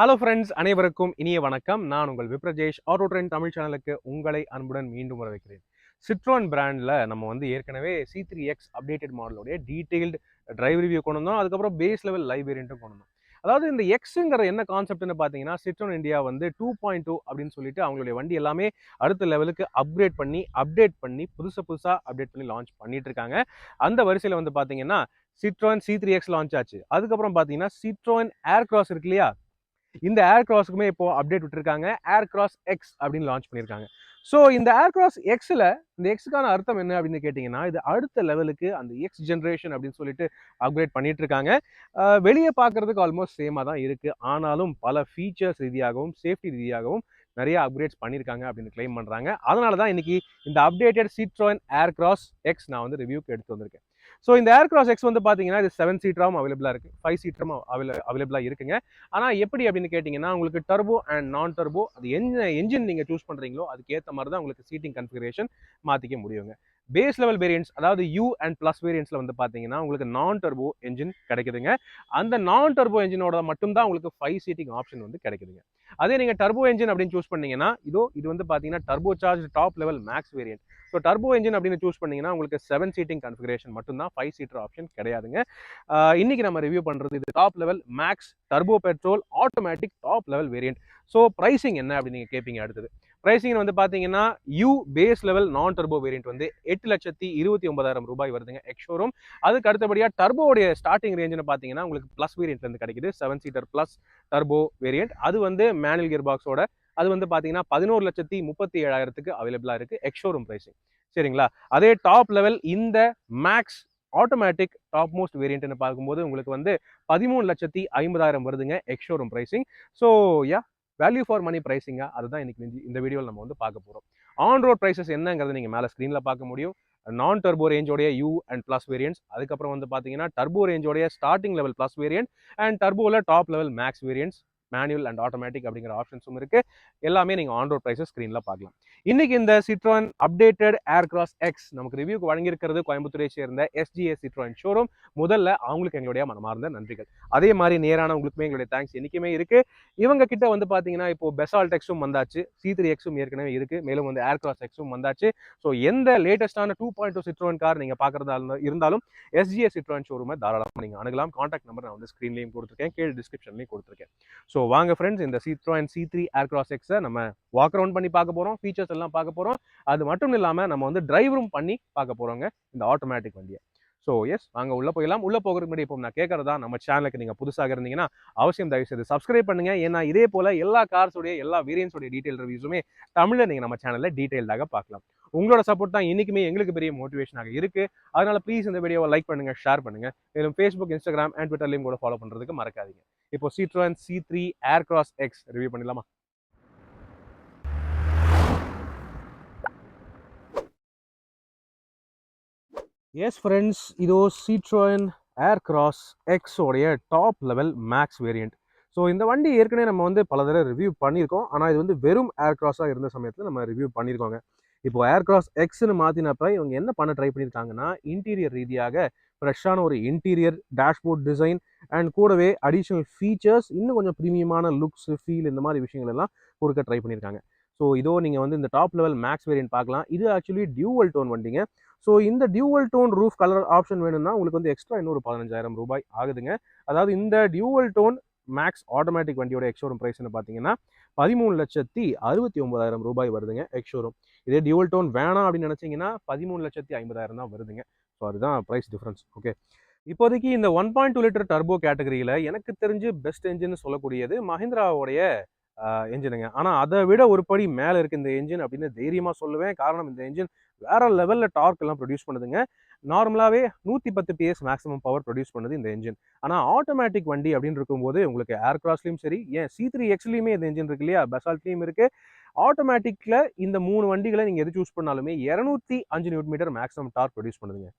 Hello friends, அனைவருக்கும் இனிய வணக்கம். நான் உங்கள் விப்ரஜேஷ். ஆட்டோ ட்ரெண்ட் தமிழ் சேனலுக்கு உங்களை அன்புடன் மீண்டும் வரவேற்கிறேன். சிட்ரோன் பிராண்டில் நம்ம வந்து ஏற்கனவே C3X அப்டேட்டட் மாடலோடைய டீடைல்டு டிரைவ் ரிவ்யூ கொண்டு வந்தோம். அதுக்கப்புறம் பேஸ் லெவல் லைவ் வேரியண்ட்டும் கொண்டு வந்தோம். அதாவது இந்த எக்ஸுங்கிற என்ன கான்செப்ட்னு பார்த்தீங்கன்னா, சிட்ரோன் இந்தியா வந்து 2.2 அப்படின்னு சொல்லிட்டு அவங்களுடைய வண்டி எல்லாமே அடுத்த லெவலுக்கு அப்டேட் பண்ணி புதுசா அப்டேட் பண்ணி லான்ச் பண்ணிட்டு இருக்காங்க. அந்த வரிசையில் வந்து பார்த்தீங்கன்னா சிட்ரோன் C3X லான்ச் ஆச்சு. அதுக்கப்புறம் பார்த்தீங்கன்னா சிட்ரோன் ஏர் கிராஸ் இருக்கு இல்லையா, இந்த ஏர் கிராஸ்க்குமே இப்போ அப்டேட் விட்டுருக்காங்க. ஏர் கிராஸ் எக்ஸ் அப்படின்னு லான்ச் பண்ணியிருக்காங்க. ஸோ இந்த ஏர் கிராஸ் எக்ஸில் இந்த எக்ஸுக்கான அர்த்தம் என்ன அப்படின்னு கேட்டிங்கன்னா, இது அடுத்த லெவலுக்கு அந்த எக்ஸ் ஜென்ரேஷன் அப்படின்னு சொல்லிட்டு அப்கிரேட் பண்ணிட்டு இருக்காங்க. வெளியே பார்க்கறதுக்கு ஆல்மோஸ்ட் சேமாக தான் இருக்கு. ஆனாலும் பல ஃபீச்சர்ஸ் ரீதியாகவும் சேஃப்டி ரீதியாகவும் நிறைய அப்கிரேட்ஸ் பண்ணியிருக்காங்க அப்படின்னு கிளைம் பண்ணுறாங்க. அதனால தான் இன்னைக்கு இந்த updated Citroën Aircross X நான் வந்து ரிவ்யூக்கு எடுத்து வந்திருக்கேன். ஸோ இந்த ஏர் கிராஸ் எக்ஸ் வந்து பார்த்தீங்கன்னா இது 7 சீட்டராகவும் அவைலபிளாக இருக்குது, 5 சீட்டரும் அவைலபிளாக இருக்குங்க. ஆனால் எப்படி அப்படின்னு கேட்டிங்கன்னா, உங்களுக்கு டர்போ அண்ட் நான் டர்போ அது என்ன என்ஜின் நீங்கள் சூஸ் பண்ணுறீங்களோ அதுக்கு ஏற்ற மாதிரி தான் உங்களுக்கு சீட்டிங் கன்ஃபிகரேஷன் மாற்றிக்க முடியுங்க. பேஸ் லெவல் வேரியன்ட்ஸ் அதாவது யூ அண்ட் ப்ளஸ் வேரியன்ட்ஸில் வந்து பார்த்தீங்கன்னா உங்களுக்கு நான் டர்போ என்ஜின் கிடைக்குதுங்க. அந்த நான் டர்போ என்ஜினோட மட்டும்தான் உங்களுக்கு 5 சீட்டிங் ஆப்ஷன் வந்து கிடைக்குதுங்க. அதே நீங்கள் டர்போ என்ஜின் அப்படின்னு சூஸ் பண்ணீங்கன்னா இது வந்து பார்த்தீங்கன்னா turbo charge top level max variant. So turbo engine அப்படின்னு சூஸ் பண்ணீங்கன்னா உங்களுக்கு 7 சீட்டிங் கன்ஃபிகரேஷன் மட்டும்தான், 5 சீட்டர் ஆப்ஷன் கிடையாதுங்க. இன்னைக்கு நம்ம ரிவ்யூ பண்றது இது top level max turbo petrol automatic top level variant. So pricing என்ன அப்படின்னு நீங்க கேட்பீங்க. அடுத்தது பிரைசிங் வந்து பாத்தீங்கன்னா you base level non turbo variant வந்து 8,29,000 ரூபாய் வருதுங்க எக்ஷோரூம். அதுக்கு அடுத்தபடியா டர்போடைய ஸ்டார்டிங் ரேஞ்சுன்னு பாத்தீங்கன்னா உங்களுக்கு பிளஸ் வேரியன்ட்ல இருந்து கிடைக்குது. 7 சீட்டர் பிளஸ் டர்போ வேரியன்ட். அது வந்து மேனுவல் கியர் பாக்ஸோட அது வந்து பாத்தீங்கன்னா 11,37,000க்கு அவைலபிளா இருக்கு எக்ஷோரூம் பிரைசிங். சரிங்களா? அதே டாப் லெவல் இந்த மேக்ஸ் ஆட்டோமேட்டிக் டாப் மோஸ்ட் வேரியன்ட்னு பார்க்கும்போது உங்களுக்கு வந்து 13,50,000 வருதுங்க ex showroom pricing. So ya, value for money பிரைசிங்கா அதுதான் இன்னைக்கு இந்த வீடியோவில் நம்ம வந்து பார்க்க போகிறோம். ஆன் ரோட் ப்ரைசஸ் என்னங்கிறது நீங்கள் மேலே ஸ்க்ரீனில் பார்க்க முடியும். நான் டர்போ ரேஞ்சோடைய யூ அண்ட் ப்ளஸ் வேரியன்ட்ஸ், அதுக்கப்புறம் வந்து பார்த்தீங்கன்னா டர்போ ரேஞ்சோடைய starting level plus variant and டர்போவில் top level max variants, manual and automatic அப்படிங்கிற ஆப்ஷன்ஸும் இருக்கு. எல்லாமே நீங்க ஆன் ரோட் பிரைஸஸ் ஸ்கிரீன்ல பார்க்கலாம். இன்னைக்கு இந்த சிட்ரோன் அப்டேட்டட் ஏர் கிராஸ் எக்ஸ் நமக்கு ரிவ்யூக்கு வழங்கியிருக்கிறது கோயம்புத்தூரை சேர்ந்த SGS சிட்ரோன் ஷோரூம். முதல்ல அவங்களுக்கு எங்களுடைய மனமார்ந்த நன்றிகள். அதே மாதிரி நேரான உங்களுக்குமே எங்களுடைய தேங்க்ஸ் என்னைக்குமே இருக்கு. இவங்க கிட்ட வந்து பாத்தீங்கன்னா இப்போ பெசால்ட் எக்ஸும் வந்தாச்சு, C3Xும் ஏற்கனவே இருக்கு, மேலும் வந்து ஏர் கிராஸ் எக்ஸும் வந்தாச்சு. ஸோ எந்த லேட்டஸ்டான 2.2 சிட்ரோன் கார் நீங்க பாக்குறதா இருந்தாலும் SGS சிட்ரோன் ஷோரூமை தாராளமாக நீங்க அணுகலாம். கான்டாக்ட் நம்பர் நான் வந்து ஸ்கிரீன்லையும் கொடுத்துருக்கேன், கீழே டிஸ்கிரிப்ஷன்லையும் கொடுத்துருக்கேன். ஸோ வாங்க ஃப்ரெண்ட்ஸ், இந்த சிட்ரோன் C3 ஏர் கிராஸ் எக்ஸை நம்ம வாக் அரவுண்ட் பண்ணி பார்க்க போறோம், ஃபீச்சர்ஸ் எல்லாம் பார்க்க போறோம். அது மட்டும் இல்லாம நம்ம வந்து டிரைவரும் பண்ணி பார்க்க போறோங்க இந்த ஆட்டோமேட்டிக் வண்டியை. ஸோ எஸ், வாங்க உள்ள போயிடலாம். உள்ள போகிறதுக்கு முன்னாடி இப்போ நான் கேட்கறதா, நம்ம சேனலுக்கு நீங்க புதுசாக இருந்தீங்கன்னா அவசியம் தயவு செய்து சப்ஸ்கிரைப் பண்ணுங்க. ஏன்னா இதே போல எல்லா கார்ஸோடைய எல்லா வேரியன்ஸோடைய டீடைல் ரிவ்யூஸுமே தமிழ்ல நீங்க நம்ம சேனல்ல டீடைல்டாக பார்க்கலாம். உங்களோட சப்போர்ட் தான் இன்னைக்குமே எங்களுக்கு பெரிய மோட்டிவேஷனாக இருக்கு. அதனால ப்ளீஸ் இந்த வீடியோவை லைக் பண்ணுங்க, ஷேர் பண்ணுங்க. மேலும் ஃபேஸ்புக், இன்ஸ்டாகிராம் அண்ட் ட்விட்டர்லையும் கூட ஃபாலோ பண்றதுக்கு மறக்காதீங்க. இப்போ Citroen C3 Aircross X review பண்ணிடலாமா? எஸ் ஃப்ரெண்ட்ஸ், இதோ சிட்ரோன் ஏர் கிராஸ் எக்ஸ் உடைய top level max variant. So இந்த வண்டி ஏற்கனவே நம்ம வந்து பல தடவை ரிவ்யூ பண்ணியிருக்கோம். ஆனால் இது வந்து வெறும் ஏர் கிராஸாக இருந்த சமயத்தில் நம்ம ரிவ்யூ பண்ணியிருக்கோங்க. இப்போ ஏர் கிராஸ் எக்ஸ்னு மாற்றினப்ப இவங்க என்ன பண்ண ட்ரை பண்ணியிருக்காங்கன்னா, இன்டீரியர் ரீதியாக ஃப்ரெஷ்ஷான ஒரு இன்டீரியர் டேஷ்போர்ட் டிசைன் அண்ட் கூடவே அடிஷ்னல் ஃபீச்சர்ஸ், இன்னும் கொஞ்சம் ப்ரீமியமான லுக்ஸ், ஃபீல், இந்த மாதிரி விஷயங்கள் எல்லாம் கொடுக்க ட்ரை பண்ணியிருக்காங்க. ஸோ இதோ நீங்கள் வந்து இந்த டாப் லெவல் மேக்ஸ் வேரியன்ட் பார்க்கலாம். இது ஆக்சுவலி டியூவல் டோன் வண்டிங்க. ஸோ இந்த dual tone roof colour option வேணும்னா உங்களுக்கு வந்து எக்ஸ்ட்ரா இன்னொரு 15,000 ரூபாய் ஆகுதுங்க. அதாவது இந்த டியூவல் டோன் மேக்ஸ் ஆட்டோமேட்டிக் வண்டியோட எக்ஷோரூம் பிரைஸ்னு பார்த்தீங்கன்னா 13,69,000 ரூபாய் வருதுங்க எக்ஷோரூம். இதே டியூவல் டோன் வேணாம் அப்படின்னு நினைச்சீங்கன்னா 13,50,000 தான் வருதுங்க. ஸோ அதுதான் ப்ரைஸ் டிஃபரன்ஸ். ஓகே, இப்போதைக்கு இந்த 1.2 லிட்டர் டர்போ கேட்டகரியில் எனக்கு தெரிஞ்சு பெஸ்ட் என்ஜின் சொல்லக்கூடியது மஹிந்திராவுடைய என்ஜினுங்க. ஆனால் அதை விட ஒரு படி மேலே இருக்கு இந்த என்ஜின் அப்படின்னு தைரியமாக சொல்லுவேன். காரணம், இந்த என்ஜின் வேற லெவலில் டார்க் எல்லாம் ப்ரொடியூஸ் பண்ணுதுங்க. நார்மலாகவே 110 PS மேக்ஸிமம் பவர் ப்ரொடியூஸ் பண்ணுது இந்த என்ஜின். ஆனால் ஆட்டோமேட்டிக் வண்டி அப்படின்னு இருக்கும்போது உங்களுக்கு ஏர் கிராஸ்லையும் சரி, ஏன் C3Xலையுமே இந்த என்ஜின் இருக்கு இல்லையா, பெசால்ட்லையும் இருக்கு. ஆட்டோமேட்டிக்ல இந்த 3 வண்டிகளை நீங்கள் எது சூஸ் பண்ணாலுமே 205 நியூட்டன் மேக்ஸிமம் டார்க் ப்ரொடியூஸ் பண்ணுதுங்க.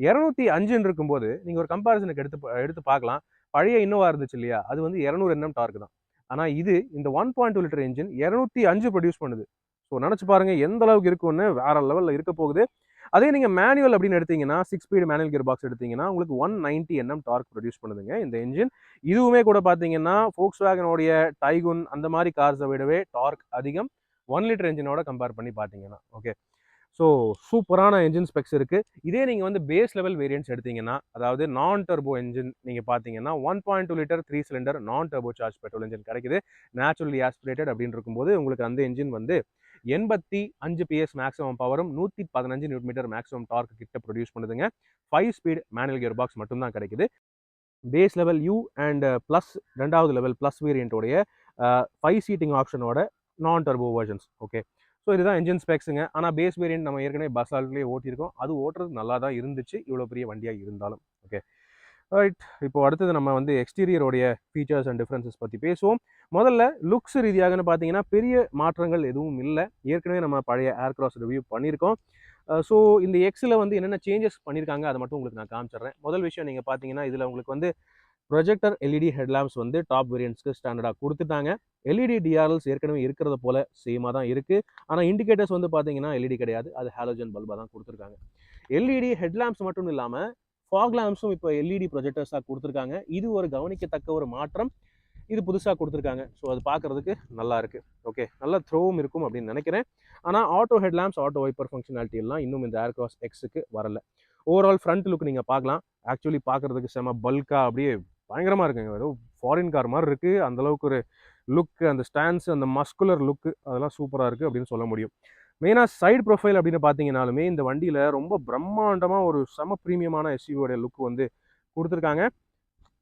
205 இருக்கும்போது நீங்கள் ஒரு கம்பேரிசனுக்கு எடுத்து பார்க்கலாம். பழைய இன்னோவா இருந்துச்சு இல்லையா, அது வந்து 200 Nm டார்க் தான். ஆனால் இது இந்த 1.2 லிட்டர் என்ஜின் 205 ப்ரொடியூஸ் பண்ணுது. ஸோ நினச்சி பாருங்க எந்த அளவுக்கு இருக்குன்னு, வேற லெவலில் இருக்க போகுது. அதே நீங்கள் மேனுவல் அப்படின்னு எடுத்தீங்கன்னா 6 ஸ்பீடு மேனுவல் கியர் பாக்ஸ் எடுத்தீங்கன்னா உங்களுக்கு 190 Nm டார்க் ப்ரொடியூஸ் பண்ணுதுங்க இந்த என்ஜின். இதுவுமே கூட பார்த்தீங்கன்னா Volkswagen-உடைய டைகுன் அந்த மாதிரி கார்ஸை விடவே டார்க் அதிகம் 1 லிட்டர் என்ஜினோட கம்பேர் பண்ணி பார்த்தீங்கன்னா. ஓகே, ஸோ சூப்பரான என்ஜின் ஸ்பெக்ஸ் இருக்குது. இதே நீங்கள் வந்து பேஸ் லெவல் வேரியன்ட்ஸ் எடுத்தீங்கன்னா, அதாவது நான் டர்போ என்ஜின் நீங்கள் பார்த்தீங்கன்னா 1.2 லிட்டர் 3 சிலிண்டர் நான் டர்போ சார்ஜ் பெட்ரோல் என்ஜின் கிடைக்குது. நேச்சுரலி ஆஸ்பிரேட்டட் அப்படின்னு இருக்கும்போது உங்களுக்கு அந்த என்ஜின் வந்து 85 PS மேக்ஸிமம் பவரும் 115 நியூட்டன் மேக்ஸிமம் டார்க் கிட்ட ப்ரொடியூஸ் பண்ணுதுங்க. 5 ஸ்பீட் மேனுவல் கியர் பாக்ஸ் மட்டும்தான் கிடைக்குது. Base level U and plus 2வது லெவல் ப்ளஸ் வேரியண்ட்டோடைய 5 சீட்டிங் ஆப்ஷனோட non turbo versions. Okay, so இதுதான் என்ஜின் ஸ்பெக்ஸுங்க. ஆனால் பேஸ் வேரியன்ட் நம்ம ஏற்கனவே பஸ் ஆல்ட்லேயே ஓட்டியிருக்கோம். அது ஓட்டுறது நல்லா தான் இருந்துச்சு இவ்வளோ பெரிய வண்டியாக இருந்தாலும். ஓகே ரைட், இப்போ அடுத்தது நம்ம வந்து எக்ஸ்டீரியரோடைய ஃபீச்சர்ஸ் அண்ட் டிஃப்ரென்சஸ் பற்றி பேசுவோம். முதல்ல லுக்ஸ் ரீதியாகன்னு பார்த்தீங்கன்னா பெரிய மாற்றங்கள் எதுவும் இல்லை. ஏற்கனவே நம்ம பழைய ஏர்கிராஸ் ரிவ்யூ பண்ணியிருக்கோம். ஸோ இந்த எக்ஸில் வந்து என்னென்ன சேஞ்சஸ் பண்ணியிருக்காங்க அதை மட்டும் உங்களுக்கு நான் காமிச்சிடுறேன். முதல் விஷயம் நீங்கள் பார்த்தீங்கன்னா இதில் உங்களுக்கு வந்து ப்ரொஜெக்டர் எல்இடி ஹெட்லாம்ப்ஸ் வந்து டாப் வேரியன்ட்ஸ்க்கு ஸ்டாண்டர்டாக கொடுத்துட்டாங்க. எல்இடி டிஆர்எல்ஸ் ஏற்கனவே இருக்கிறத போல சேமாக தான் இருக்குது. ஆனால் இண்டிகேட்டர்ஸ் வந்து பார்த்தீங்கன்னா எல்இடி கிடையாது, அது ஹாலோஜன் பல்பாக தான் கொடுத்துருக்காங்க. எல்இடி ஹெட்லாம்ப்ஸ் மட்டும் இல்லாமல் ஃபாக் லேம்ப்ஸும் இப்போ எல்இடி ப்ரொஜெக்டர்ஸாக கொடுத்துருக்காங்க. இது ஒரு கவனிக்கத்தக்க ஒரு மாற்றம். இது புதுசாக கொடுத்துருக்காங்க. ஸோ அது பார்க்குறதுக்கு நல்லா இருக்குது. ஓகே, நல்லா த்ரோவும் இருக்கும் அப்படின்னு நினைக்கிறேன். ஆனால் auto headlamps auto wiper functionality எல்லாம் இன்னும் இந்த ஏர்கிராஸ் எக்ஸுக்கு வரல. ஓவரால் ஃப்ரண்ட் லுக் நீங்கள் பார்க்கலாம். ஆக்சுவலி பார்க்குறதுக்கு செம பல்காக அப்படியே பயங்கரமாக இருக்குங்க. ஏதோ ஃபாரின் கார் மாதிரி இருக்குது. அந்தளவுக்கு ஒரு லுக்கு, அந்த ஸ்டாண்ட்ஸு, அந்த மஸ்குலர் லுக்கு அதெல்லாம் சூப்பராக இருக்குது அப்படின்னு சொல்ல முடியும். மெயினாக சைடு ப்ரொஃபைல் அப்படின்னு பார்த்தீங்கன்னாலுமே இந்த வண்டியில் ரொம்ப பிரம்மாண்டமாக ஒரு செம ப்ரீமியமான எஸ்யூவோடைய லுக் வந்து கொடுத்துருக்காங்க.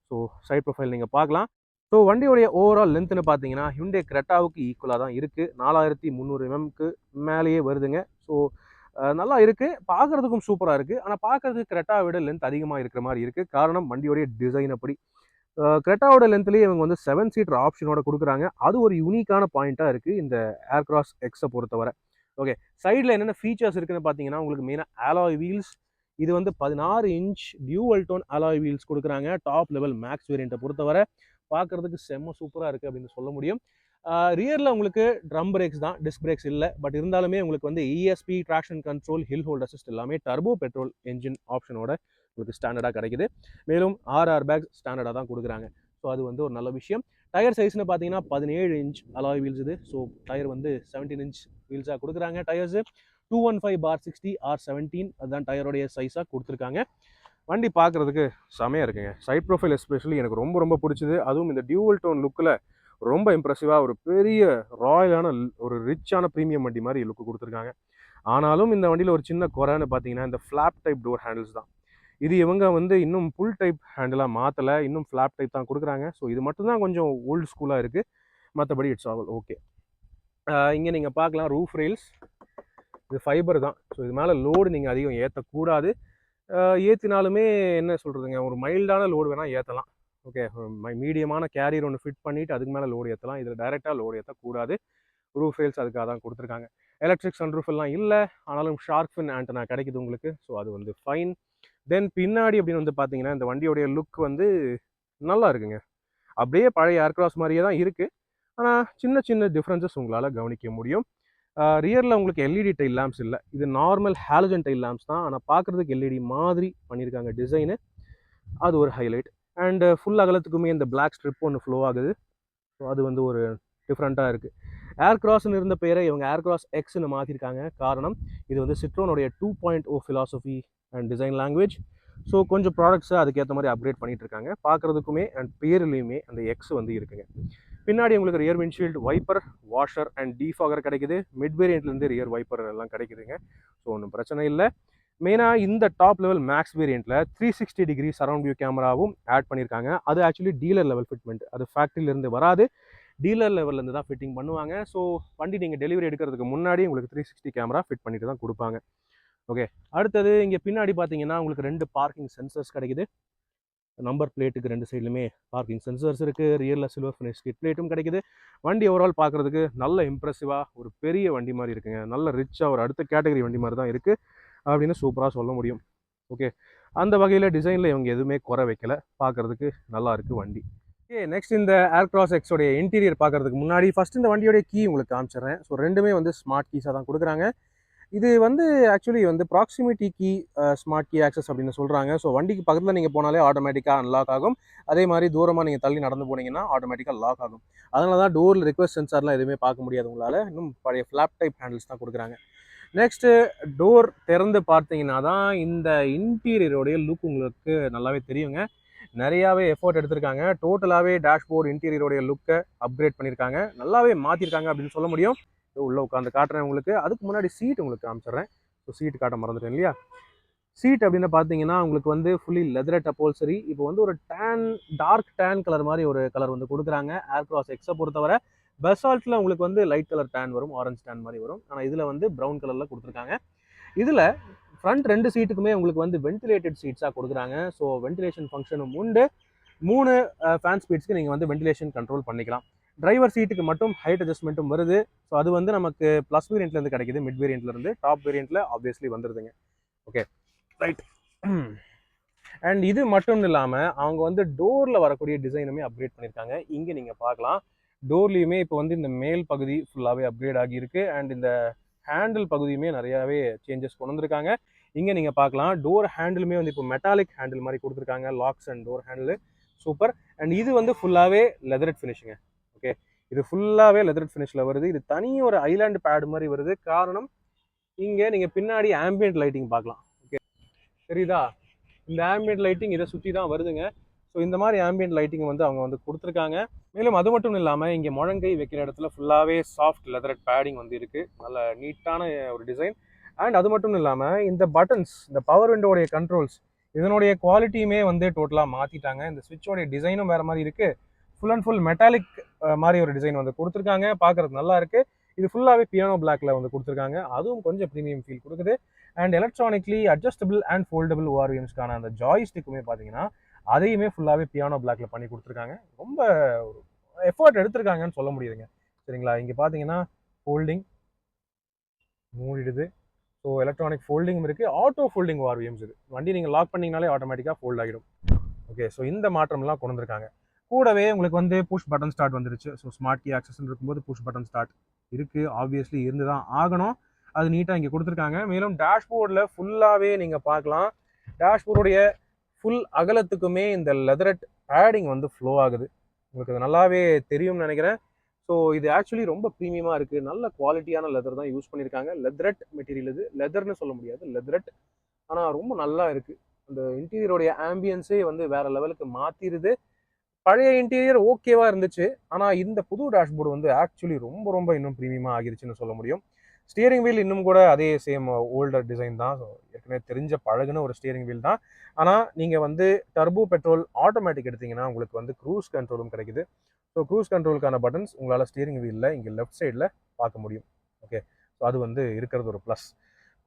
ஸோ சைடு ப்ரொஃபைல் நீங்கள் பார்க்கலாம். ஸோ வண்டியோடைய ஓவரால் லென்த்னு பார்த்தீங்கன்னா ஹியூண்டே கிரெட்டாவுக்கு ஈக்குவலாக தான் இருக்குது. 4300 mm மேலேயே வருதுங்க. ஸோ நல்லா இருக்குது, பார்க்குறதுக்கும் சூப்பராக இருக்குது. ஆனால் பார்க்குறதுக்கு கிரெட்டாவை விட லென்த் அதிகமாக இருக்கிற மாதிரி இருக்குது. காரணம் வண்டியோடைய டிசைன் அப்படி. கிரெட்டாவோட லென்த்லேயே இவங்க வந்து 7 சீட்டர் ஆப்ஷனோட கொடுக்குறாங்க. அது ஒரு யூனிக்கான பாயிண்ட்டாக இருக்குது இந்த ஏர்கிராஸ் எக்ஸை பொறுத்தவரை. ஓகே, சைடில் என்னென்ன ஃபீச்சர்ஸ் இருக்குன்னு பார்த்தீங்கன்னா உங்களுக்கு மெயினாக அலாய் வீல்ஸ். இது வந்து 16 inch dual tone alloy wheels கொடுக்குறாங்க. டாப் லெவல் மேக்ஸ் வேரியண்ட்டை பொறுத்தவரை பார்க்குறதுக்கு செம்ம சூப்பராக இருக்குது அப்படின்னு சொல்ல முடியும். ரியரில் உங்களுக்கு ட்ரம் பிரேக்ஸ் தான், டிஸ்க் பிரேக்ஸ் இல்லை. பட் இருந்தாலுமே உங்களுக்கு வந்து ESP, traction control, hill hold assist எல்லாமே டர்போ பெட்ரோல் என்ஜின் ஆப்ஷனோட உங்களுக்கு ஸ்டாண்டர்டாக கிடைக்குது. மேலும் 6 ஏர்பேக்ஸ் ஸ்டாண்டர்டாக தான் கொடுக்குறாங்க. ஸோ அது வந்து ஒரு நல்ல விஷயம். டயர் சைஸ்னு பார்த்தீங்கன்னா 17 இன்ச் அலாய் வீல்ஸ் இது. ஸோ டயர் வந்து 17 இன்ச் வீல்ஸாக கொடுக்குறாங்க. டயர்ஸு 215/60 R17 அதுதான் டயரோடைய சைஸாக கொடுத்துருக்காங்க. வண்டி பார்க்குறதுக்கு செமையாக இருக்குங்க. சைட் ப்ரொஃபைல் எஸ்பெஷலி எனக்கு ரொம்ப ரொம்ப பிடிச்சிது. அதுவும் இந்த டியூவல் டோன் லுக்கில் ரொம்ப இம்ப்ரெசிவாக ஒரு பெரிய ராயலான ஒரு ரிச்சான ப்ரீமியம் வண்டி மாதிரி லுக்கு கொடுத்துருக்காங்க. ஆனாலும் இந்த வண்டியில் ஒரு சின்ன குறைன்னு பார்த்தீங்கன்னா இந்த ஃப்ளாப் டைப் டோர் ஹேண்டில்ஸ் தான். இது இவங்க வந்து இன்னும் ஃபுல் டைப் ஹேண்டிலாக மாற்றலை, இன்னும் ஃப்ளாப் டைப் தான் கொடுக்குறாங்க. ஸோ இது மட்டும்தான் கொஞ்சம் ஓல்டு ஸ்கூலாக இருக்குது. மற்றபடி இட்ஸ் ஆல் ஓகே. இங்கே நீங்கள் பார்க்கலாம் ரூஃப் ரெயில்ஸ், இது ஃபைபர் தான். ஸோ இது மேலே லோடு நீங்கள் அதிகம் ஏற்றக்கூடாது. ஏற்றினாலுமே என்ன சொல்கிறதுங்க, ஒரு மைல்டான லோடு வேணால் ஏற்றலாம். ஓகே, மீடியமான கேரியர் ஒன்று ஃபிட் பண்ணிவிட்டு அதுக்கு மேலே லோடு ஏற்றலாம். இதில் டைரெக்டாக லோடு ஏற்றக்கூடாது. ரூஃப் ரெயில்ஸ் அதுக்காக தான் கொடுத்துருக்காங்க. எலக்ட்ரிக் சன்ரூஃப் எல்லாம் இல்லை, ஆனாலும் ஷார்க் ஃபின் ஆண்டனா கிடைக்குது உங்களுக்கு. ஸோ அது வந்து ஃபைன். தென் பின்னாடி அப்படின்னு வந்து பார்த்தீங்கன்னா இந்த வண்டியோடைய லுக் வந்து நல்லா இருக்குங்க. அப்படியே பழைய ஏர்கிராஸ் மாதிரியே தான் இருக்குது. ஆனால் சின்ன சின்ன டிஃப்ரென்சஸ் உங்களால் கவனிக்க முடியும். ரியரில் உங்களுக்கு எல்இடி டைல் லேம்ப்ஸ் இல்லை, இது நார்மல் ஹாலஜன் டைல் லேம்ப்ஸ் தான். ஆனால் பார்க்குறதுக்கு எல்இடி மாதிரி பண்ணியிருக்காங்க டிசைனு, அது ஒரு ஹைலைட். அண்டு ஃபுல் அகலத்துக்குமே இந்த பிளாக் ஸ்ட்ரிப் ஒன்று ஃப்ளோ ஆகுது. ஸோ அது வந்து ஒரு டிஃப்ரெண்ட்டாக இருக்குது. ஏர்கிராஸ்ன்னு இருந்த பேரை இவங்க ஏர்கிராஸ் எக்ஸ்ன்னு மாற்றிருக்காங்க. காரணம் இது வந்து சிட்ரோனுடைய 2.0 philosophy and design language. So கொஞ்சம் ப்ராடக்ட்ஸை அதுக்கேற்ற மாதிரி அப்கிரேட் பண்ணிகிட்டு இருக்காங்க. பார்க்குறதுக்குமே அண்ட் பேர்லேயுமே அந்த எக்ஸ் வந்து இருக்குங்க. பின்னாடி உங்களுக்கு rear windshield wiper, washer and defogger கிடைக்குது. மிட் வேரியண்ட்லேருந்து ரியர் வைப்பர் எல்லாம் கிடைக்குதுங்க. ஸோ ஒன்றும் பிரச்சனை இல்லை. மெயினாக இந்த டாப் லெவல் மேக்ஸ் வேரியண்ட்டில் 360 டிகிரி சரௌண்ட் வியூ கேமராவும் ஆட் பண்ணியிருக்காங்க. அது ஆக்சுவலி டீலர் லெவல் ஃபிட்மெண்ட், அது ஃபேக்ட்ரியிலேருந்து வராது, டீலர் லெவல்லேருந்து தான் ஃபிட்டிங் பண்ணுவாங்க. ஸோ வண்டி நீங்கள் டெலிவரி எடுக்கிறதுக்கு முன்னாடி உங்களுக்கு 360 கேமரா ஃபிட் பண்ணிட்டு தான் கொடுப்பாங்க. ஓகே, அடுத்தது இங்கே பின்னாடி பார்த்தீங்கன்னா உங்களுக்கு 2 பார்க்கிங் சென்சர்ஸ் கிடைக்குது. நம்பர் பிளேட்டுக்கு 2 சைட்லையுமே பார்க்கிங் சென்சர்ஸ் இருக்குது. ரியரில் சில்வர் ஃபினிஷ் ஸ்கிட் பிளேட்டும் கிடைக்குது. வண்டி ஓவரால் பார்க்குறதுக்கு நல்ல இம்ப்ரெசிவாக ஒரு பெரிய வண்டி மாதிரி இருக்குங்க. நல்ல ரிச்சாக ஒரு அடுத்த கேட்டகரி வண்டி மாதிரி தான் இருக்குது அப்படின்னு சூப்பராக சொல்ல முடியும். ஓகே, அந்த வகையில் டிசைனில் இவங்க எதுவுமே குறை வைக்கல, பார்க்குறதுக்கு நல்லா இருக்குது வண்டி. ஓகே, நெக்ஸ்ட் இந்த ஏர்கிராஸ் எக்ஸோடைய இன்டீரியர் பார்க்குறதுக்கு முன்னாடி ஃபஸ்ட் இந்த வண்டியோடைய கீ உங்களுக்கு காமிச்சிடுறேன். ஸோ ரெண்டுமே வந்து ஸ்மார்ட் கீஸாக தான் கொடுக்குறாங்க. இது வந்து ஆக்சுவலி வந்து proximity key, smart key access அப்படின்னு சொல்கிறாங்க. ஸோ வண்டிக்கு பக்கத்தில் நீங்கள் போனாலே ஆட்டோமேட்டிக்காக அன்லாக் ஆகும். அதே மாதிரி தூரமாக நீங்கள் தள்ளி நடந்து போனீங்கன்னா ஆட்டோமேட்டிக்காக லாக் ஆகும். அதனால தான் டோரில் ரிக்வஸ்ட் சென்சார்லாம் எதுவுமே பார்க்க முடியாது உங்களால். இன்னும் பழைய ஃப்ளாப் டைப் ஹேண்டில்ஸ் தான் கொடுக்குறாங்க. நெக்ஸ்ட்டு டோர் திறந்து பார்த்தீங்கன்னா தான் இந்த இன்டீரியரோடைய லுக் உங்களுக்கு நல்லாவே தெரியுங்க. நிறையாவே எஃபோர்ட் எடுத்திருக்காங்க. டோட்டலாகவே டேஷ்போர்டு இன்டீரியரோடைய லுக்கை அப்கிரேட் பண்ணியிருக்காங்க. நல்லாவே மாற்றிருக்காங்க அப்படின்னு சொல்ல முடியும். உள்ளே உட்காந்து காட்டுறேன் உங்களுக்கு. அதுக்கு முன்னாடி சீட் உங்களுக்கு காமிச்சிடுறேன். ஸோ சீட் காட்ட மறந்துட்டேன் இல்லையா? சீட் அப்படின்னு பார்த்தீங்கன்னா உங்களுக்கு வந்து ஃபுல்லி லெதரட் அப்போல்சரி. இப்போ வந்து ஒரு டார்க் டேன் கலர் மாதிரி ஒரு கலர் வந்து கொடுக்குறாங்க. ஏர்க்ராஸ் எக்ஸை பொறுத்தவரை பெசால்ட்டில் உங்களுக்கு வந்து லைட் கலர் டேன் வரும், ஆரஞ்சு டேன் மாதிரி வரும். ஆனால் இதில் வந்து ப்ரௌன் கலரில் கொடுத்துருக்காங்க. இதில் ஃப்ரண்ட் 2 சீட்டுக்குமே உங்களுக்கு வந்து வென்டிலேட்டட் சீட்ஸாக கொடுக்குறாங்க. ஸோ வென்டிலேஷன் ஃபங்க்ஷனும் உண்டு. 3 ஃபேன் ஸ்பீட்ஸ்க்கு நீங்கள் வந்து வென்டிலேஷன் கண்ட்ரோல் பண்ணிக்கலாம். டிரைவர் சீட்டுக்கு மட்டும் ஹைட் அட்ஜஸ்ட்மெண்ட்டும் வருது. ஸோ அது வந்து நமக்கு ப்ளஸ் வேரியண்ட்லேருந்து கிடைக்குது, மிட் வேரியண்ட்லேருந்து. டாப் வேரியண்ட்டில் ஆப்வியஸ்லி வந்துடுதுங்க. Okay, right. அண்ட் இது மட்டும் இல்லாமல் அவங்க வந்து டோரில் வரக்கூடிய டிசைனுமே அப்கிரேட் பண்ணியிருக்காங்க. இங்கே நீங்கள் பார்க்கலாம், டோர்லேயுமே இப்போ வந்து இந்த மேல் பகுதி ஃபுல்லாகவே அப்கிரேட் ஆகியிருக்கு. அண்ட் இந்த ஹேண்டில் பகுதியுமே நிறையாவே சேஞ்சஸ் கொண்டு வந்திருக்காங்க. இங்கே நீங்கள் பார்க்கலாம், டோர் ஹேண்டிலுமே வந்து இப்போ மெட்டாலிக் ஹேண்டில் மாதிரி கொடுத்துருக்காங்க. Locks and door handle super. And இது வந்து ஃபுல்லாகவே லெதரட் ஃபினிஷுங்க. ஓகே, இது ஃபுல்லாகவே லெதரட் ஃபினிஷில் வருது. இது தனி ஒரு ஐலாண்ட் பேட் மாதிரி வருது. காரணம், இங்கே நீங்கள் பின்னாடி ஆம்பியன்ட் லைட்டிங் பார்க்கலாம். ஓகே, தெரியுதா? இந்த ஆம்பியன்ட் லைட்டிங் இதை சுற்றி தான் வருதுங்க. ஸோ இந்த மாதிரி ஆம்பியன்ட் லைட்டிங் வந்து அவங்க வந்து கொடுத்துருக்காங்க. மேலும் அது மட்டும் இல்லாமல் இங்கே முழங்கை வைக்கிற இடத்துல ஃபுல்லாகவே சாஃப்ட் லெதரட் பேடிங் வந்து இருக்குது. நல்ல நீட்டான ஒரு டிசைன். அண்ட் அது மட்டும் இல்லாமல் இந்த பட்டன்ஸ், இந்த பவர் விண்டோடைய கண்ட்ரோல்ஸ், இதனுடைய குவாலிட்டியுமே வந்து டோட்டலாக மாற்றிட்டாங்க. இந்த ஸ்விட்சோடைய டிசைனும் வேறு மாதிரி இருக்குது. ஃபுல் அண்ட் ஃபுல் மெட்டாலிக் மாதிரி ஒரு டிசைன் வந்து கொடுத்துருக்காங்க. பார்க்குறது நல்லா இருக்குது. இது ஃபுல்லாகவே பியானோ பிளாக்ல வந்து கொடுத்துருக்காங்க. அதுவும் கொஞ்சம் ப்ரீமியம் ஃபீல் கொடுக்குது. And electronically adjustable and foldable ஓஆர்விஎம்ஸ்க்கான அந்த ஜாய்ஸ்டிக்குமே பார்த்தீங்கன்னா அதையுமே ஃபுல்லாகவே பியானோ பிளாக்ல பண்ணி கொடுத்துருக்காங்க. ரொம்ப ஒரு எஃபர்ட் எடுத்திருக்காங்கன்னு சொல்ல முடியுதுங்க. சரிங்களா? இங்கே பார்த்தீங்கன்னா ஃபோல்டிங் மூடிடுது. ஸோ எலக்ட்ரானிக் ஃபோல்டிங்கும் இருக்குது, ஆட்டோ ஃபோல்டிங் ஓஆர்விஎம்ஸ். இது வண்டி நீங்கள் லாக் பண்ணிங்கனாலே ஆட்டோமேட்டிக்காக ஃபோல்ட் ஆகிடும். ஓகே, ஸோ இந்த மாற்றம்லாம் கொண்டு வந்திருக்காங்க. கூடவே உங்களுக்கு வந்து புஷ் பட்டன் ஸ்டார்ட் வந்துருச்சு. ஸோ ஸ்மார்ட் கீ ஆக்சஸ் இருக்கும்போது புஷ் பட்டன் ஸ்டார்ட் இருக்குது, ஆப்வியஸ்லி இருந்து தான் ஆகணும். அது நீட்டாக இங்கே கொடுத்துருக்காங்க. மேலும் டேஷ்போர்டில் ஃபுல்லாகவே நீங்கள் பார்க்கலாம், டேஷ்போர்டுடைய ஃபுல் அகலத்துக்குமே இந்த லெதரட் பேடிங் வந்து ஃப்ளோ ஆகுது. உங்களுக்கு அது நல்லாவே தெரியும்னு நினைக்கிறேன். ஸோ இது ஆக்சுவலி ரொம்ப ப்ரீமியமாக இருக்குது. நல்ல குவாலிட்டியான லெதர் தான் யூஸ் பண்ணியிருக்காங்க. லெதரட் மெட்டீரியல், இது லெதர்னு சொல்ல முடியாது, லெதரட். ஆனால் ரொம்ப நல்லா இருக்குது. அந்த இன்டீரியருடைய ஆம்பியன்ஸே வந்து வேற லெவலுக்கு மாற்றிடுது. பழைய இன்டீரியர் ஓகேவா இருந்துச்சு. ஆனால் இந்த புது டேஷ்போர்டு வந்து ஆக்சுவலி ரொம்ப ரொம்ப இன்னும் ப்ரீமியமாக ஆகிருச்சுன்னு சொல்ல முடியும். ஸ்டியரிங் வீல் இன்னும் கூட அதே சேம் ஓல்டர் டிசைன் தான். ஸோ ஏற்கனவே தெரிஞ்ச பழகுன ஒரு ஸ்டியரிங் வீல் தான். ஆனால் நீங்கள் வந்து டர்போ பெட்ரோல் ஆட்டோமேட்டிக் எடுத்தீங்கன்னா உங்களுக்கு வந்து க்ரூஸ் கண்ட்ரோலும் கிடைக்குது. ஸோ க்ரூஸ் கண்ட்ரோலுக்கான பட்டன்ஸ் உங்களால் ஸ்டியரிங் வீலில் இங்கே லெஃப்ட் சைடில் பார்க்க முடியும். ஓகே, ஸோ அது வந்து இருக்கிறது ஒரு ப்ளஸ்.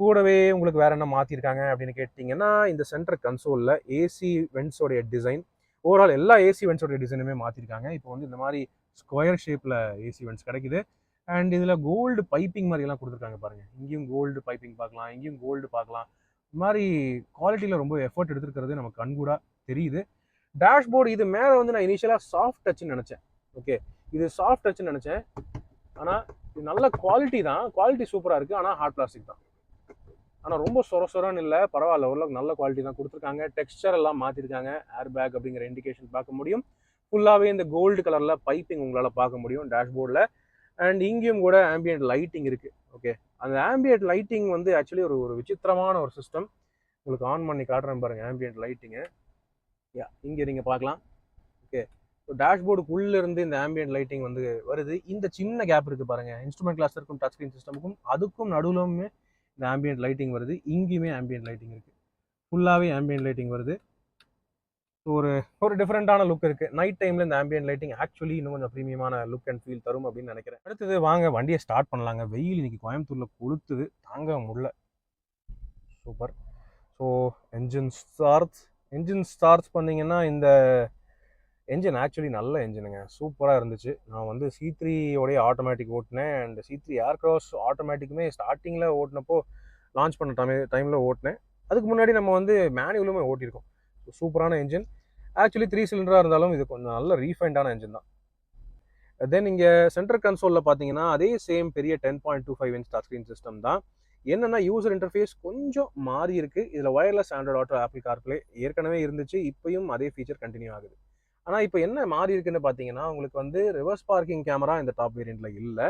கூடவே உங்களுக்கு வேற என்ன மாற்றிருக்காங்க அப்படின்னு கேட்டிங்கன்னா, இந்த சென்டர் கன்சோலில் ஏசி வென்ட்ஸோடைய டிசைன், ஓவரால் எல்லா ஏசி வென்ட்ஸோடைய டிசைனுமே மாற்றிருக்காங்க. இப்போ வந்து இந்த மாதிரி ஸ்கொயர் ஷேப்பில் ஏசி வென்ட்ஸ் கிடைக்குது. அண்ட் இதில் கோல்டு பைப்பிங் மாதிரிலாம் கொடுத்துருக்காங்க பாருங்கள். இங்கேயும் கோல்டு பைப்பிங் பார்க்கலாம், இங்கேயும் கோல்டு பார்க்கலாம். இந்த மாதிரி குவாலிட்டியில் ரொம்ப எஃபர்ட் எடுத்துருக்கிறது நமக்கு கண்கூடாக தெரியுது. டேஷ்போர்டு இது மேலே வந்து நான் இனிஷியலாக சாஃப்ட் டச்சுன்னு நினச்சேன். ஓகே, இது சாஃப்ட் டச்சுன்னு நினச்சேன். ஆனால் இது நல்ல குவாலிட்டி தான், குவாலிட்டி சூப்பராக இருக்குது. ஆனால் ஹார்ட் பிளாஸ்டிக் தான். ஆனால் ரொம்ப சொரன்னு இல்லை, பரவாயில்ல, ஓரளவுக்கு நல்ல குவாலிட்டி தான் கொடுத்துருக்காங்க. டெக்ஸ்சர் எல்லாம் மாற்றிருக்காங்க. ஏர் பேக் அப்படிங்கிற இண்டிகேஷன் பார்க்க முடியும். ஃபுல்லாகவே இந்த கோல்டு கலரில் பைப்பிங் உங்களால் பார்க்க முடியும் டேஷ்போர்டில். அண்ட் இங்கேயும் கூட ஆம்பியன்ட் லைட்டிங் இருக்குது. ஓகே, அந்த ஆம்பியன்ட் லைட்டிங் வந்து ஆக்சுவலி ஒரு விசித்திரமான ஒரு சிஸ்டம். உங்களுக்கு ஆன் பண்ணி காட்டுறேன் பாருங்கள் ஆம்பியன்ட் லைட்டிங்கு. இங்கே நீங்கள் பார்க்கலாம். ஓகே, ஸோ டேஷ்போர்டுக்குள்ளேருந்து இந்த ஆம்பியன்ட் லைட்டிங் வந்து வருது. இந்த சின்ன கேப் இருக்குது பாருங்கள், இன்ஸ்ட்ருமெண்ட் கிளஸ்டருக்கும் டச் ஸ்க்ரீன் சிஸ்டமுக்கும் அதுக்கும் நடுவிலுமே இந்த ஆம்பியன்ட் லைட்டிங் வருது. இங்கேயுமே ஆம்பியன்ட் லைட்டிங் இருக்குது. ஃபுல்லாகவே ஆம்பியன்ட் லைட்டிங் வருது. ஒரு டிஃப்ரெண்ட்டான லுக் இருக்குது. நைட் டைமில் இந்த ஆம்பியன்ட் லைட்டிங் ஆக்சுவலி இன்னும் கொஞ்சம் ப்ரீமியமான லுக் அண்ட் ஃபீல் தரும் அப்படின்னு நினைக்கிறேன். அடுத்தது வாங்க வண்டியை ஸ்டார்ட் பண்ணலாங்க. வெயில் இன்னைக்கு கோயம்புத்தூரில் கொளுத்துது, தாங்க முடியல. சூப்பர். ஸோ என்ஜின் ஸ்டார்ட்ஸ் பண்ணிங்கன்னா இந்த என்ஜின் ஆக்சுவலி நல்ல என்ஜினுங்க, சூப்பராக இருந்துச்சு. நான் வந்து C3 உடைய ஆட்டோமேட்டிக் ஓட்டினேன். அண்ட் C3 ஏர்க்ராஸ் ஆட்டோமேட்டிக்குமே ஸ்டார்டிங்கில் ஓட்டினப்போ லான்ச் பண்ண டைமில் ஓட்டினேன். அதுக்கு முன்னாடி நம்ம வந்து மேனுவலுமே ஓட்டியிருக்கோம். சூப்பரான என்ஜின். ஆக்சுவலி 3 சிலிண்டராக இருந்தாலும் இது கொஞ்சம் நல்ல ரீஃபைண்டான என்ஜின் தான். தென் இங்கே சென்டர் கன்சோலில் பார்த்தீங்கன்னா அதே சேம் பெரிய 10.25 இன்ச் டச் ஸ்க்ரீன் சிஸ்டம் தான். என்னன்னா யூசர் இன்டர்ஃபேஸ் கொஞ்சம் மாறி இருக்கு. இதில் wireless Android auto apple CarPlay ஏற்கனவே இருந்துச்சு, இப்பயும் அதே ஃபீச்சர் கண்டினியூ ஆகுது. ஆனால் இப்போ என்ன மாறி இருக்குன்னு பார்த்தீங்கன்னா, உங்களுக்கு வந்து ரிவர்ஸ் பார்க்கிங் கேமரா இந்த டாப் வேரியண்ட்ல இல்லை.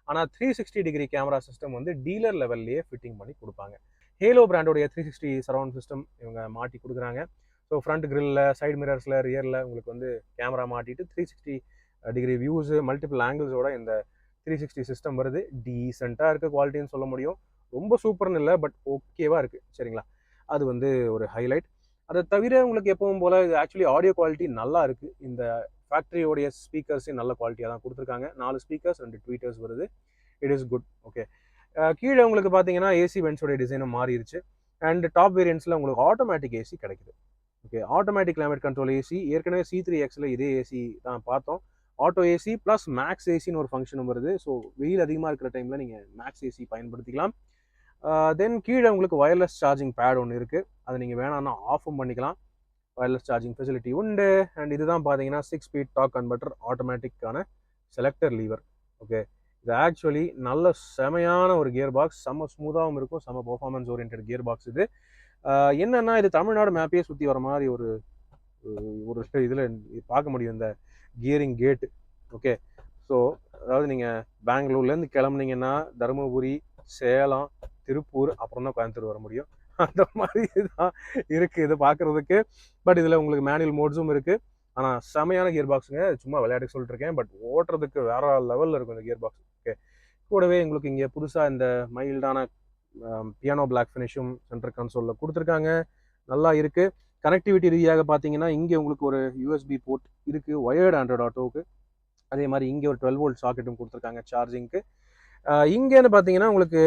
ஆனால் 360 டிகிரி கேமரா சிஸ்டம் வந்து டீலர் லெவல்லையே ஃபிட்டிங் பண்ணி கொடுப்பாங்க. ஹேலோ பிராண்டோடைய 360 சரௌண்ட் சிஸ்டம் இவங்க மாட்டி கொடுக்குறாங்க. ஸோ ஃப்ரண்ட் கிரில்ல, சைடு மிரர்ஸில், ரியரில் உங்களுக்கு வந்து கேமரா மாட்டிட்டு 360 டிகிரி வியூஸு, மல்டிபிள் ஆங்கிள்ஸோட இந்த 360 சிஸ்டம் வருது. டீசெண்டாக இருக்க குவாலிட்டின்னு சொல்ல முடியும். ரொம்ப சூப்பர்னு இல்லை, பட் ஓகேவா இருக்குது. சரிங்களா, அது வந்து ஒரு ஹைலைட். அதை தவிர உங்களுக்கு எப்பவும் போல் இது ஆக்சுவலி ஆடியோ குவாலிட்டி நல்லா இருக்குது. இந்த ஃபேக்ட்ரியோடைய ஸ்பீக்கர்ஸே நல்ல குவாலிட்டியாக தான் கொடுத்துருக்காங்க. 4 ஸ்பீக்கர்ஸ் 2 ட்வீட்டர்ஸ் வருது. It is good. ஓகே, கீழே உங்களுக்கு பார்த்தீங்கன்னா ஏசி வென்ட்ஸோடைய டிசைனும் மாறிடுச்சு. அண்ட் டாப் வேரியன்ட்ஸில் உங்களுக்கு ஆட்டோமேட்டிக் ஏசி கிடைக்குது. Okay, automatic climate control AC. ஏற்கனவே C3Xல இதே ஏசி தான் பார்த்தோம். ஆட்டோ ஏசி ப்ளஸ் மேக்ஸ் ஏசின்னு ஒரு ஃபங்க்ஷனும் வருது. ஸோ வெயில் அதிகமாக இருக்கிற டைமில் நீங்கள் மேக்ஸ் ஏசி பயன்படுத்திக்கலாம். தென் கீழே உங்களுக்கு ஒயர்லெஸ் சார்ஜிங் பேட் ஒன்று இருக்குது. அதை நீங்கள் வேணாம்னா ஆஃபும் பண்ணிக்கலாம். ஒயர்லெஸ் சார்ஜிங் ஃபெசிலிட்டி உண்டு. அண்ட் இதுதான் பார்த்தீங்கன்னா 6 ஸ்பீட் டாக் கன்வெர்ட்டர், ஆட்டோமேட்டிக்கான செலக்டர் லீவர். ஓகே, இது ஆக்சுவலி நல்ல செமையான ஒரு கியர் பாக்ஸ். செம்ம ஸ்மூத்தாகவும் இருக்கும், செம்ம பர்ஃபார்மன்ஸ் ஓரியன்ட் கியர் பாக்ஸ் இது. என்னன்னா இது தமிழ்நாடு மேப்பையே சுற்றி வர மாதிரி ஒரு ஒரு இதில் பார்க்க முடியும் இந்த கியரிங் கேட்டு. ஓகே, ஸோ அதாவது நீங்கள் பெங்களூர்லேருந்து கிளம்புனீங்கன்னா தருமபுரி, சேலம், திருப்பூர், அப்புறம் தான் கோயம்புத்தூர் வர முடியும். அந்த மாதிரி தான் இருக்குது இது பார்க்குறதுக்கு. பட் இதில் உங்களுக்கு மேனுவல் மோட்ஸும் இருக்குது. ஆனால் செமையான கியர் பாக்ஸுங்க. சும்மா விளையாட்டுக்கு சொல்லிட்டு இருக்கேன், பட் ஓட்டுறதுக்கு வேற லெவலில் இருக்கும் இந்த கியர் பாக்ஸ். ஓகே, கூடவே உங்களுக்கு இங்கே புதுசாக இந்த மைல்டான பியானோ பிளாக் ஃபினிஷும் சென்டர் கன்சோலில் கொடுத்துருக்காங்க. நல்லா இருக்குது. கனெக்டிவிட்டி ரீதியாக பார்த்தீங்கன்னா இங்கே உங்களுக்கு ஒரு USB போர்ட் இருக்குது ஒயர்டு ஆண்ட்ராய்டு ஆட்டோவுக்கு. அதே மாதிரி இங்கே ஒரு 12 வோல்ட் சாக்கெட்டும் கொடுத்துருக்காங்க சார்ஜிங்க்கு. இங்கேன்னு பார்த்தீங்கன்னா உங்களுக்கு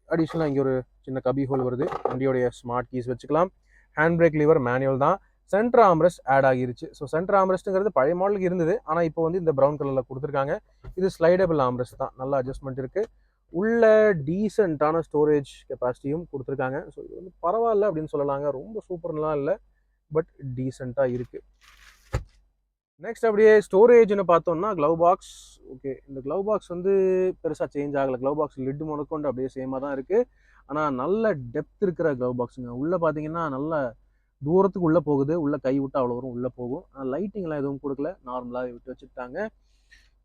அடிஷ்னலாக இங்கே ஒரு சின்ன கபி ஹோல் வருது. வண்டியோடைய ஸ்மார்ட் கீஸ் வச்சுக்கலாம். ஹேண்ட் பிரேக் லிவர் மேனுவல் தான். சென்டர் ஆம்ரெஸ்ட் ஆட் ஆகிருச்சு. ஸோ சென்டர் ஆம்ரெஸ்ட்டுங்கிறது பழைய மாடலுக்கு இருந்தது, ஆனால் இப்போ வந்து இந்த ப்ரௌன் கலரில் கொடுத்துருக்காங்க. இது ஸ்லைடபிள் ஆம்ரெஸ்ட் தான், நல்ல அட்ஜஸ்ட்மெண்ட் இருக்குது. உள்ள டீசெண்டான ஸ்டோரேஜ் கெப்பாசிட்டியும் கொடுத்துருக்காங்க. ஸோ இது வந்து பரவாயில்ல அப்படின்னு சொல்லலாங்க. ரொம்ப சூப்பர்லாம் இல்லை, பட் டீசெண்டாக இருக்குது. நெக்ஸ்ட் அப்படியே ஸ்டோரேஜ்னு பார்த்தோம்னா க்ளவ் பாக்ஸ். ஓகே, இந்த க்ளவ் பாக்ஸ் வந்து பெருசாக சேஞ்ச் ஆகலை. க்ளவ் பாக்ஸ் லிட்டு முதற்கொண்டு அப்படியே சேமாக தான் இருக்குது. ஆனால் நல்ல டெப்த் இருக்கிற க்ளவ் பாக்ஸுங்க. உள்ளே பார்த்தீங்கன்னா நல்ல தூரத்துக்கு உள்ளே போகுது. உள்ளே கை விட்டு அவ்வளோ தூரம் உள்ளே போகும். ஆனால் லைட்டிங்லாம் எதுவும் கொடுக்கல, நார்மலாக விட்டு வச்சுட்டாங்க.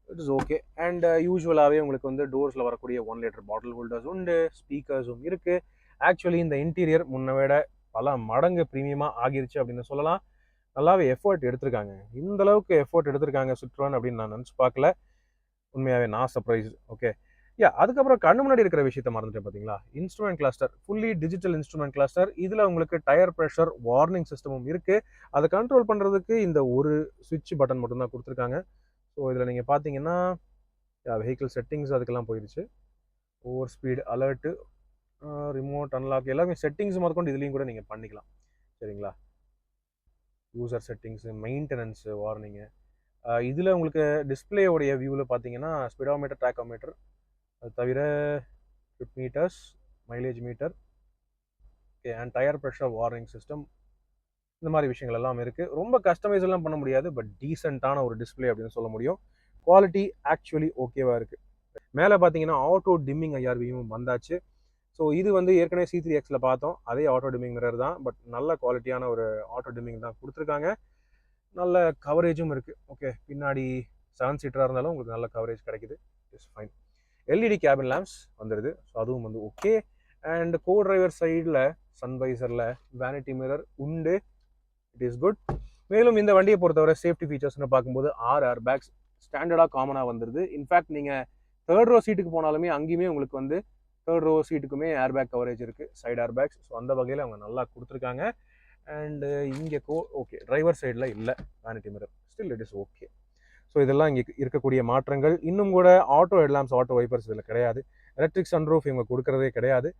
It is okay. அண்ட் யூஸ்வலாகவே உங்களுக்கு வந்து டோர்ஸில் வரக்கூடிய 1 லிட்டர் பாட்டில் ஹோல்டர்ஸ் உண்டு. ஸ்பீக்கர்ஸும் இருக்குது. ஆக்சுவலி இந்த இன்டீரியர் முன்ன விட பல மடங்கு ப்ரீமியமாக ஆகிருச்சு அப்படின்னு சொல்லலாம். நல்லாவே எஃபர்ட் எடுத்திருக்காங்க. இந்த அளவுக்கு எஃபர்ட் எடுத்திருக்காங்க சிட்ரோன் அப்படின்னு நான் நினச்சி பார்க்கல. உண்மையாகவே நான் சர்ப்ரைஸ். ஓகே, அதுக்கப்புறம் கண்ணு முன்னாடி இருக்கிற விஷயத்த மறந்துட்டேன் பார்த்தீங்களா. Instrument cluster, fully digital instrument cluster. இதில் உங்களுக்கு டயர் ப்ரெஷர் வார்னிங் சிஸ்டமும் இருக்குது. அதை கண்ட்ரோல் பண்ணுறதுக்கு இந்த ஒரு சுவிட்ச் பட்டன் மட்டும்தான் கொடுத்துருக்காங்க. ஸோ இதில் நீங்கள் பார்த்தீங்கன்னா வெஹிக்கிள் செட்டிங்ஸ் அதுக்கெல்லாம் போயிடுச்சு. Over speed alert, remote unlock, எல்லாமே செட்டிங்ஸ் முதற்கொண்டு இதுலேயும் கூட நீங்கள் பண்ணிக்கலாம். சரிங்களா, யூசர் செட்டிங்ஸு, மெயின்டெனன்ஸு, வார்னிங்கு. இதில் உங்களுக்கு டிஸ்பிளேயோடைய வியூவில் பார்த்தீங்கன்னா ஸ்பீடோமீட்டர், ட்ராக்கோமீட்டர், அது தவிர trip meters, mileage meter, okay, and tyre pressure warning system, இந்த மாதிரி விஷயங்கள் எல்லாம் இருக்குது. ரொம்ப கஸ்டமைஸ் எல்லாம் பண்ண முடியாது, பட் டீசெண்டான ஒரு டிஸ்பிளே அப்படின்னு சொல்ல முடியும். குவாலிட்டி ஆக்சுவலி ஓகேவாக இருக்குது. மேலே பார்த்தீங்கன்னா ஆட்டோ டிம்மிங் IRVயும் வந்தாச்சு. ஸோ இது வந்து ஏற்கனவே C3Xல பார்த்தோம், அதே ஆட்டோ டிம்மிங் மிரர் தான், பட் நல்ல குவாலிட்டியான ஒரு ஆட்டோ டிம்மிங் தான் கொடுத்துருக்காங்க. நல்ல கவரேஜும் இருக்குது. ஓகே, பின்னாடி 7 சீட்டராக இருந்தாலும் உங்களுக்கு நல்ல கவரேஜ் கிடைக்குது. It's fine. LED cabin lamps வந்துடுது. ஸோ அதுவும் வந்து ஓகே. அண்ட் கோ டிரைவர் சைடில் சன்வைசரில் வேனிட்டி மிரர் உண்டு. It is good. மேலும் இந்த வண்டியை பொறுத்தவரை சேஃப்டி ஃபீச்சர்ஸ்னு பார்க்கும்போது 6 ஏர் பேக்ஸ் ஸ்டாண்டர்டாக காமனாக வந்துடுது. இன்ஃபேக்ட் நீங்கள் 3rd ரோ சீட்டுக்கு போனாலுமே அங்கேயுமே உங்களுக்கு வந்து 3rd ரோ சீட்டுக்குமே ஏர் பேக் கவரேஜ் இருக்குது, சைடு ஏர் பேக்ஸ். ஸோ அந்த வகையில் அவங்க நல்லா கொடுத்துருக்காங்க. அண்டு இங்கே ஓகே, டிரைவர் சைடில் இல்லை vanity mirror, still it is okay. So இதெல்லாம் இங்கே இருக்கக்கூடிய மாற்றங்கள். இன்னும் கூட ஆட்டோ ஹெட்லாம்ப்ஸ், ஆட்டோ வைப்பர்ஸ் இதில் கிடையாது. எலக்ட்ரிக் சன்ரூஃப் இவங்க கொடுக்குறதே கிடையாது.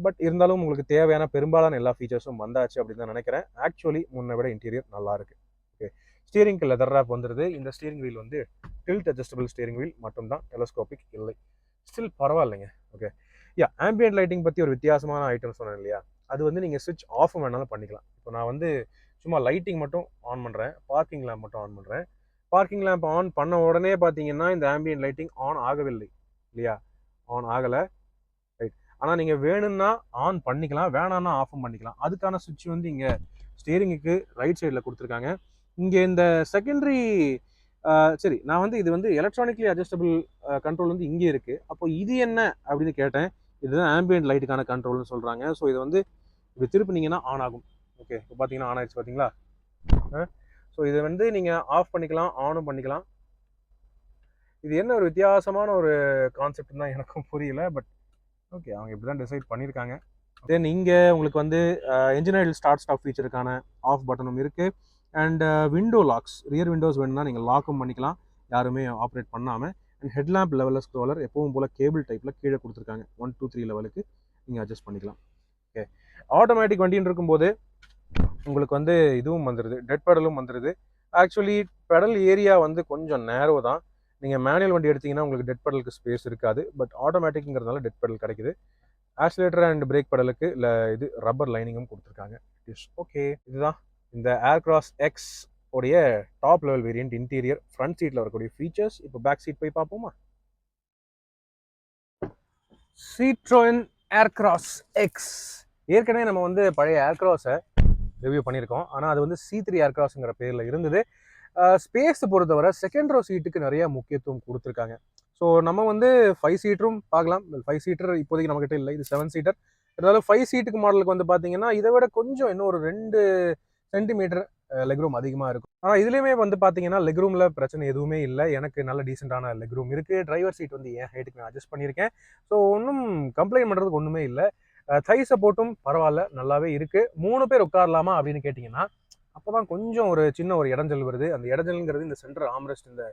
பட் இருந்தாலும் உங்களுக்கு தேவையான பெரும்பாலான எல்லா ஃபீச்சர்ஸும் வந்தாச்சு அப்படின்னு தான் நினைக்கிறேன். ஆக்சுவலி முன்னை விட இன்டீரியர் நல்லா இருக்குது. ஓகே, ஸ்டீரிங்க்கு லெதர் ரேப் வந்துடுது. இந்த ஸ்டீரிங் வீல் வந்து டில்ட் அட்ஜஸ்டபிள் ஸ்டீரிங் வீல் மட்டும்தான், டெலஸ்கோபிக் இல்லை. ஸ்டில் பரவாயில்லைங்க. ஓகே, ஆம்பியன்ட் லைட்டிங் பற்றி ஒரு வித்தியாசமான ஐட்டம் சொன்னேன் இல்லையா, அது வந்து நீங்கள் ஸ்விட்ச் ஆஃப் வேணாலும் பண்ணிக்கலாம். இப்போ நான் வந்து சும்மா லைட்டிங் மட்டும் ஆன் பண்ணுறேன், பார்க்கிங் லேம்ப் மட்டும் ஆன் பண்ணுறேன். பார்க்கிங் லேம்ப் ஆன் பண்ண உடனே பார்த்தீங்கன்னா இந்த ஆம்பியன்ட் லைட்டிங் ஆன் ஆகவில்லை இல்லையா, ஆன் ஆகலை. ரைட், ஆனால் நீங்கள் வேணும்னா ஆன் பண்ணிக்கலாம், வேணான்னா ஆஃபும் பண்ணிக்கலாம். அதுக்கான சுவிட்ச் வந்து இங்கே ஸ்டேரிங்குக்கு ரைட் சைடில் கொடுத்துருக்காங்க. இங்கே இந்த செகண்டரி சரி, நான் வந்து இது வந்து எலக்ட்ரானிக்லி அட்ஜஸ்டபிள் கண்ட்ரோல் வந்து இங்கே இருக்குது. அப்போ இது என்ன அப்படின்னு கேட்டேன். இதுதான் ஆம்பியன்ட் லைட்டுக்கான கண்ட்ரோல்னு சொல்கிறாங்க. ஸோ இது வந்து இப்படி திருப்பினீங்கன்னா ஆன் ஆகும். ஓகே, இப்போ பார்த்தீங்கன்னா ஆன் ஆயிடுச்சு பார்த்தீங்களா. ஸோ இதை வந்து நீங்கள் ஆஃப் பண்ணிக்கலாம், ஆனும் பண்ணிக்கலாம். இது என்ன ஒரு வித்தியாசமான ஒரு கான்செப்ட் தான் எனக்கும் புரியல. பட் ஓகே, அவங்க இப்படி தான் டிசைட் பண்ணியிருக்காங்க. தென் இங்கே உங்களுக்கு வந்து என்ஜின் ஐடில் ஸ்டார்ட் ஸ்டாப் ஃபீச்சருக்கான ஆஃப் பட்டனும் இருக்குது. And window locks, rear windows வேணும்னா நீங்கள் லாக்கும் பண்ணிக்கலாம் யாருமே ஆப்ரேட் பண்ணாமல். அண்ட் ஹெட்லாம்ப் லெவலில் ஸ்க்ரோலர் எப்பவும் போல் கேபிள் டைப்பில் கீழே கொடுத்துருக்காங்க. 1 2 3 லெவலுக்கு நீங்கள் அட்ஜஸ்ட் பண்ணிக்கலாம். ஓகே, ஆட்டோமேட்டிக் வண்டின்னு இருக்கும்போது உங்களுக்கு வந்து இதுவும் வந்துடுது, டெட் பெடலும் வந்துடுது. ஆக்சுவலி பெடல் ஏரியா வந்து கொஞ்சம் நேரோ தான். நீங்கள் மேனுவல் வண்டி எடுத்தீங்கன்னா உங்களுக்கு டெட் பெடலுக்கு ஸ்பேஸ் இருக்காது. பட் ஆட்டோமேட்டிக்ங்கிறதுனால டெட் பெடல் கிடைக்குது. ஆக்சிலேட்டர் அண்ட் பிரேக் பெடலுக்கு இல்லை இது ரப்பர் லைனிங்கும் கொடுத்துருக்காங்க. It's okay. இதுதான் இந்த ஏர்கிராஸ் எக்ஸ் உடைய top level variant interior. Front சீட்டில் வரக்கூடிய ஃபீச்சர்ஸ். இப்போ பேக் சீட் போய் பார்ப்போமா. Citroen Aircross X. ஏற்கனவே நம்ம வந்து பழைய ஏர்கிராஸை ரிவ்யூ பண்ணியிருக்கோம். ஆனால் அது வந்து C3 ஏர்கிராஸ்ங்கிற பேரில் இருந்தது. ஸ்பேஸை பொறுத்தவரை செகண்ட் ரோ சீட்டுக்கு நிறைய முக்கியத்துவம் கொடுத்துருக்காங்க. ஸோ நம்ம வந்து 5 சீட்டரும் பார்க்கலாம். 5 சீட்டர் இப்போதைக்கு நம்மகிட்ட இல்லை, இது 7 சீட்டர். இருந்தாலும் 5 சீட்டுக்கு மாடலுக்கு வந்து பார்த்தீங்கன்னா இதை விட கொஞ்சம் இன்னும் ஒரு 2 சென்டிமீட்டர் லெக்ரூம் அதிகமாக இருக்கும். ஆனால் இதுலேயுமே வந்து பார்த்தீங்கன்னா லெக்ரூமில் பிரச்சனை எதுவுமே இல்லை. எனக்கு நல்ல டீசெண்டான லெக்ரூம் இருக்குது. டிரைவர் சீட் வந்து என் ஹைட்டுக்கு நான் அட்ஜஸ்ட் பண்ணியிருக்கேன். ஸோ ஒன்றும் கம்ப்ளைண்ட் பண்ணுறதுக்கு ஒன்றுமே இல்லை. தை சப்போர்ட்டும் பரவாயில்ல, நல்லாவே இருக்குது. 3 பேர் உட்காரலாமா அப்படின்னு கேட்டிங்கன்னா அப்போ தான் கொஞ்சம் ஒரு சின்ன ஒரு இடைஞ்சல் வருது. அந்த இடைஞ்சல்ங்கிறது இந்த சென்டர் ஆம்ரெஸ்ட், இந்த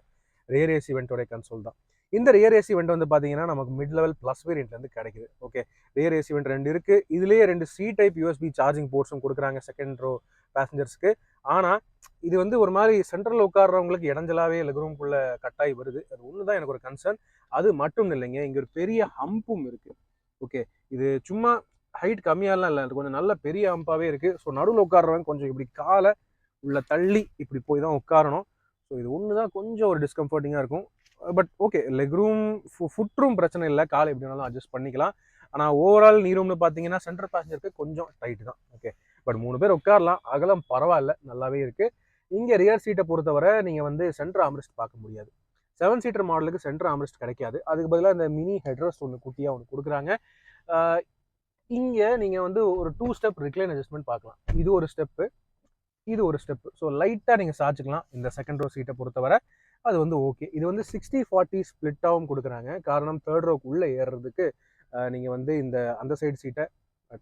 ரியர் ஏசி வெண்டோடைய கன்சோல் தான். இந்த ரியர் ஏசி வெண்ட் வந்து பார்த்தீங்கன்னா நமக்கு மிட் லெவல் ப்ளஸ் வேரியண்ட்லேருந்து கிடைக்குது. ஓகே, ரியர் ஏசி வெண்ட் 2 இருக்குது. இதுலேயே 2 C டைப் USB சார்ஜிங் போர்ட்ஸும் கொடுக்குறாங்க செகண்ட் ரோ பேசஞ்சர்ஸ்க்கு. ஆனால் இது வந்து ஒரு மாதிரி சென்ட்ரல் உட்கார்றவங்களுக்கு இடைஞ்சலாகவே லெக்ரூம்குள்ளே கட்டாயி வருது. அது ஒன்று தான் எனக்கு ஒரு கன்சர்ன். அது மட்டும் இல்லைங்க, இங்கே ஒரு பெரிய ஹம்பும் இருக்குது. ஓகே, இது சும்மா ஹைட் கம்மியாலாம் இல்லை, அது கொஞ்சம் நல்ல பெரிய ஹம்பாகவே இருக்குது. ஸோ நடுவில் உட்கார்றவங்க கொஞ்சம் இப்படி காலை உள்ள தள்ளி இப்படி போய் தான் உட்காரணும். ஸோ இது ஒன்று தான் கொஞ்சம் ஒரு டிஸ்கம்ஃபர்டிங்காக இருக்கும். But okay, leg room food room பிரச்சனை இல்லை, காலை எப்படி வேணாலும் அட்ஜஸ்ட் பண்ணிக்கலாம். ஆனால் ஓவரால் நீ ரூம்னு பார்த்தீங்கன்னா சென்ட்ரல் பேசஞ்சருக்கு கொஞ்சம் டைட்டு தான். ஓகே, பட் 3 பேர் உட்காரலாம், அகலம் பரவாயில்ல, நல்லாவே இருக்குது. இங்கே ரியர் சீட்டை பொறுத்தவரை நீங்கள் வந்து சென்டர் ஆம்ரெஸ்ட் பார்க்க முடியாது. 7 சீட்டர் மாடலுக்கு சென்டர் ஆம்ரெஸ்ட் கிடைக்காது. அதுக்கு பதிலாக இந்த மினி ஹெட்ரெஸ்ட் ஒன்று குட்டியாக ஒன்று கொடுக்குறாங்க. இங்கே நீங்கள் வந்து ஒரு 2 ஸ்டெப் ரிக்ளைன் அட்ஜஸ்ட்மெண்ட் பார்க்கலாம். இது ஒரு ஸ்டெப்பு, இது ஒரு ஸ்டெப்பு. ஸோ லைட்டாக நீங்கள் சாய்ச்சிக்கலாம் இந்த செகண்ட் ரோ சீட்டை பொறுத்தவரை. அது வந்து ஓகே. இது வந்து 60-40 ஸ்ப்ளிட்டாகவும் கொடுக்குறாங்க. காரணம் தேர்ட் ரோக்கு உள்ளே ஏறுறதுக்கு நீங்கள் வந்து அந்த சைடு சீட்டை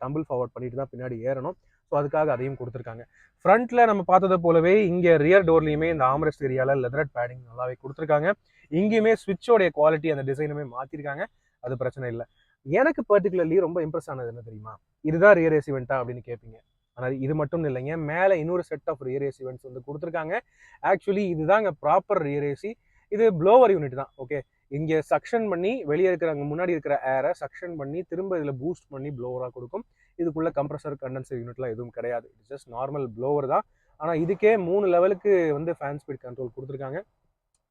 டம்பிள் ஃபார்வர்ட் பண்ணிட்டு தான் பின்னாடி ஏறணும். ஸோ அதுக்காக அதையும் கொடுத்துருக்காங்க. ஃப்ரண்ட்டில் நம்ம பார்த்ததை போலவே இங்கே ரியர் டோர்லேயுமே இந்த ஆம்ரெஸ்ட் ஏரியாவில் லெதர் பேடிங் நல்லாவே கொடுத்துருக்காங்க. இங்கேயுமே ஸ்விட்சோடைய குவாலிட்டி, அந்த டிசைனுமே மாற்றிருக்காங்க. அது பிரச்சனை இல்லை. எனக்கு பர்டிகுலர்லி ரொம்ப இம்ப்ரெஸ் ஆனது என்ன தெரியுமா, இதுதான் ரியர் ஏசி வெண்டா அப்படின்னு கேட்பீங்க. ஆனால் இது மட்டும் இல்லைங்க, மேலே இன்னொரு set of rear AC vents வந்து கொடுத்துருக்காங்க. ஆக்சுவலி இதுதாங்க ப்ராப்பர் ரியர் ஏசி. இது ப்ளோவர் யூனிட் தான். ஓகே, இங்கே சக்ஷன் பண்ணி வெளியே இருக்கிற முன்னாடி இருக்கிற ஏரை சக்ஷன் பண்ணி திரும்ப இதில் பூஸ்ட் பண்ணி ப்ளோவராக கொடுக்கும். இதுக்குள்ள கம்ப்ரஸர் கண்டென்சர் யூனிட்லாம் எதுவும் கிடையாது. இட்ஸ் ஜஸ்ட் நார்மல் ப்ளோவர் தான். ஆனால் இதுக்கே 3 லெவலுக்கு வந்து ஃபேன் ஸ்பீட் கண்ட்ரோல் கொடுத்துருக்காங்க.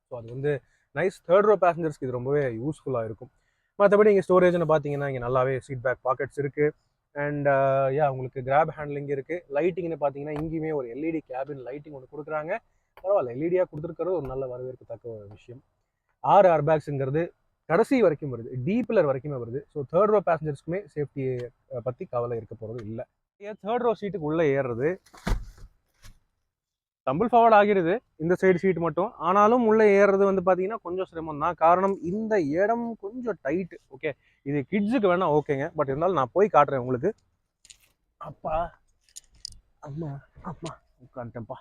ஸோ அது வந்து நைஸ். தேர்ட் ரோ பேசஞ்சர்ஸ்க்கு இது ரொம்பவே யூஸ்ஃபுல்லாக இருக்கும். மற்றபடி இங்கே ஸ்டோரேஜ்னு பார்த்தீங்கன்னா இங்கே நல்லாவே சீட் பேக் பாக்கெட்ஸ் இருக்குது. அண்ட் உங்களுக்கு கிராப் ஹேண்ட்லிங் இருக்குது. லைட்டிங்னு பார்த்தீங்கன்னா இங்கேயுமே ஒரு எல்இடி கேபின் லைட்டிங் ஒன்று கொடுக்குறாங்க. பரவாயில்ல, எல்இடியாக கொடுத்துருக்கிறது ஒரு நல்ல வரவேற்கத்தக்க ஒரு விஷயம். 6 ஏர்பேக்ஸுங்கிறது கடைசி வரைக்கும் வருது, டீப்பிலர் வரைக்குமே வருது. ஸோ தேர்ட் ரோ பேசஞ்சர்ஸ்க்குமே சேஃப்டியை பற்றி கவலை இருக்க போகிறது இல்லை. தேர்ட் ரோ சீட்டுக்கு உள்ளே ஏறுறது டம்பிள் ஃபார்வர்ட் ஆகிடுது இந்த சைடு சீட் மட்டும். ஆனாலும் உள்ளே ஏறுறது வந்து பார்த்தீங்கன்னா கொஞ்சம் சிரமம் தான். காரணம் இந்த இடம் கொஞ்சம் டைட்டு. ஓகே, இது கிட்ஸுக்கு வேணால் ஓகேங்க, பட் இருந்தாலும் நான் போய் காட்டுறேன் உங்களுக்கு. அப்பா அம்மா அம்மா உட்காந்துட்டேன்ப்பா.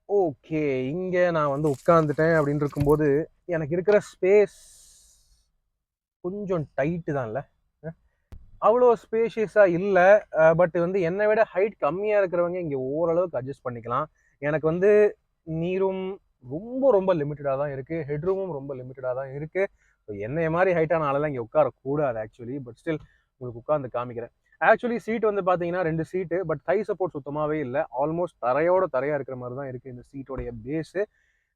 ஓகே, இங்கே நான் வந்து உட்காந்துட்டேன் அப்படின்னு இருக்கும்போது எனக்கு இருக்கிற ஸ்பேஸ் கொஞ்சம் டைட்டு தான். இல்லை அவ்வளோ ஸ்பேஷியஸாக இல்லை. பட் வந்து என்னை விட ஹைட் கம்மியாக இருக்கிறவங்க இங்கே ஓரளவுக்கு அட்ஜஸ்ட் பண்ணிக்கலாம். எனக்கு வந்து நீரும் ரொம்ப ரொம்ப லிமிட்டடாக தான் இருக்குது, ஹெட்ரூமும் ரொம்ப லிமிட்டடாக தான் இருக்குது. ஸோ என்னைய மாதிரி ஹைட்டான ஆளெல்லாம் இங்கே உட்காரக்கூடாது ஆக்சுவலி. பட் ஸ்டில் உங்களுக்கு உட்காந்து காமிக்கிறேன். ஆக்சுவலி சீட் வந்து பார்த்தீங்கன்னா 2 சீட்டு, பட் தை சப்போர்ட் சுத்தமாகவே இல்லை. ஆல்மோஸ்ட் தரையாக இருக்கிற மாதிரி தான் இருக்குது இந்த சீட்டோடைய பேஸு.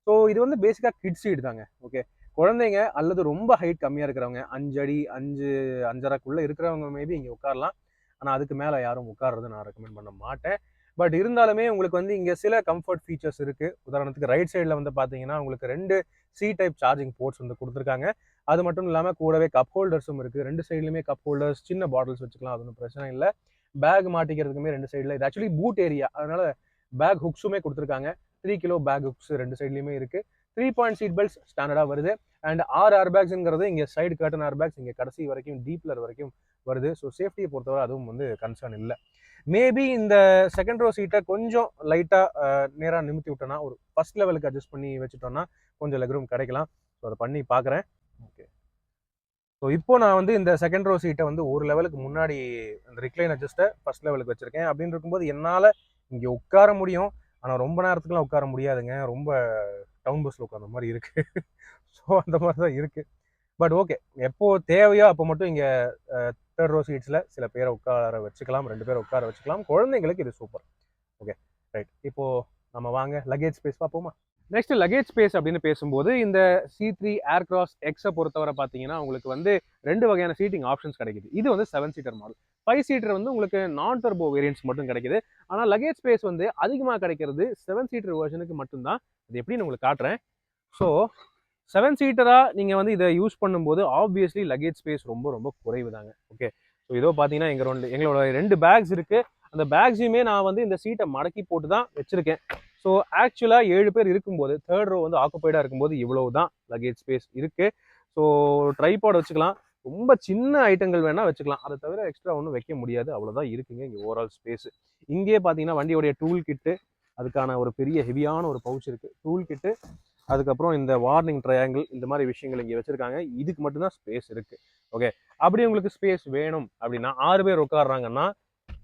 ஸோ இது வந்து பேசிக்காக கிட் சீட் தாங்க. ஓகே, குழந்தைங்க அல்லது ரொம்ப ஹைட் கம்மியாக இருக்கிறவங்க 5 அடி 5.5 இருக்கிறவங்க மேபி இங்கே உட்காரலாம். ஆனால் அதுக்கு மேலே யாரும் உட்கார்றது நான் ரெக்கமெண்ட் பண்ண மாட்டேன். பட் இருந்தாலுமே உங்களுக்கு வந்து இங்கே சில கம்ஃபர்ட் ஃபீச்சர்ஸ் இருக்குது. உதாரணத்துக்கு ரைட் சைடில் வந்து பார்த்தீங்கன்னா உங்களுக்கு 2 C டைப் சார்ஜிங் போர்ட்ஸ் வந்து கொடுத்துருக்காங்க. அது மட்டும் இல்லாமல் கூடவே கப் ஹோல்டர்ஸும் இருக்குது. 2 சைட்லையுமே கப் ஹோல்டர்ஸ், சின்ன பாட்டில்ஸ் வச்சுக்கலாம், அது ஒன்றும் பிரச்சனை இல்லை. பேக் மாட்டிக்கிறதுக்குமே 2 சைடில், இது ஆக்சுவலி பூட் ஏரியா, அதனால பேக் ஹுக்ஸுமே கொடுத்துருக்காங்க. 3 கிலோ பேக் ஹுக்ஸ் 2 சைட்லையுமே இருக்குது. 3 பாயிண்ட் சீட் பெல்ட்ஸ் ஸ்டாண்டர்டாக வருது. அண்ட் 6 ஏர்பேக்ஸுங்கிறது இங்கே சைடு கர்டன் ஏர்பேக்ஸ் இங்கே கடைசி வரைக்கும் டீப்லர் வரைக்கும் வருது. ஸோ சேஃப்டியை பொறுத்தவரை அதுவும் வந்து கன்சர்ன் இல்லை. மேபி இந்த செகண்ட் ரோ சீட்டை கொஞ்சம் லைட்டாக நேராக நிமித்தி விட்டோன்னா, ஒரு ஃபர்ஸ்ட் லெவலுக்கு அட்ஜஸ்ட் பண்ணி வச்சுட்டோம்னா கொஞ்சம் லெக்ரூம் கிடைக்கலாம். ஸோ அதை பண்ணி பார்க்குறேன். ஓகே, ஸோ இப்போ நான் வந்து இந்த செகண்ட் ரோ சீட்டை வந்து ஒரு லெவலுக்கு முன்னாடி அந்த ரிக்ளைன் அட்ஜஸ்ட்டை ஃபர்ஸ்ட் லெவலுக்கு வச்சுருக்கேன். அப்படின்னு இருக்கும்போது என்னால் இங்கே உட்கார முடியும், ஆனால் ரொம்ப நேரத்துக்குலாம் உட்கார முடியாதுங்க. ரொம்ப டவுன் பஸ்ஸில் உட்காந்த மாதிரி இருக்குது. ஸோ அந்த மாதிரி தான் இருக்குது. பட் ஓகே, எப்போ தேவையோ அப்போ மட்டும் இங்கே தேர்ட் ரோ சீட்ஸில் சில பேரை உட்கார வச்சுக்கலாம், 2 பேரை உட்கார வச்சுக்கலாம். குழந்தைங்களுக்கு இது சூப்பர். ஓகே ரைட், இப்போது நம்ம வாங்க லக்கேஜ் ஸ்பேஸ் பார்ப்போமா. நெக்ஸ்ட் லக்கேஜ் ஸ்பேஸ் அப்படின்னு பேசும்போது இந்த C3 ஏர்கிராஸ் எக்ஸை பொறுத்தவரை பார்த்தீங்கன்னா உங்களுக்கு வந்து 2 வகையான சீட்டிங் ஆப்ஷன்ஸ் கிடைக்குது. இது வந்து 7 சீட்டர் மாடல். 5 சீட்டர் வந்து உங்களுக்கு நான் டர்போ வேரியன்ட்ஸ் மட்டும் கிடைக்குது. ஆனால் லக்கேஜ் ஸ்பேஸ் வந்து அதிகமாக கிடைக்கிறது 7 சீட்டர் வெர்ஷனுக்கு மட்டும்தான். அது எப்படின்னு உங்களுக்கு காட்டுறேன். ஸோ 7 சீட்டராக நீங்கள் வந்து இதை யூஸ் பண்ணும்போது ஆப்வியஸ்லி லக்கேஜ் ஸ்பேஸ் ரொம்ப ரொம்ப குறைவு தாங்க. ஓகே, ஸோ இதோ பார்த்தீங்கன்னா எங்களோட 2 பேக்ஸ் இருக்குது. அந்த பேக்ஸையுமே நான் வந்து இந்த சீட்டை மடக்கி போட்டு தான் வச்சுருக்கேன். ஸோ ஆக்சுவலாக 7 பேர் இருக்கும்போது தேர்ட் ரோ வந்து ஆக்குப்பைடாக இருக்கும்போது இவ்வளவு தான் லக்கேஜ் ஸ்பேஸ் இருக்குது. ஸோ ட்ரைபாட் வச்சுக்கலாம், ரொம்ப சின்ன ஐட்டங்கள் வேணால் வச்சுக்கலாம், அதை தவிர எக்ஸ்ட்ரா ஒன்றும் வைக்க முடியாது. அவ்வளோதான் இருக்குங்க இங்கே ஓவரால் ஸ்பேஸ். இங்கே பார்த்தீங்கன்னா வண்டியோடைய டூல் கிட்டு, அதுக்கான ஒரு பெரிய ஹெவியான ஒரு பவுச் இருக்குது, டூல் கிட்டு. அதுக்கப்புறம் இந்த வார்னிங் ட்ரையாங்கிள், இந்த மாதிரி விஷயங்கள் இங்கே வச்சுருக்காங்க. இதுக்கு மட்டும்தான் ஸ்பேஸ் இருக்குது. ஓகே, அப்படி உங்களுக்கு ஸ்பேஸ் வேணும் அப்படின்னா 6 பேர் உட்காடுறாங்கன்னா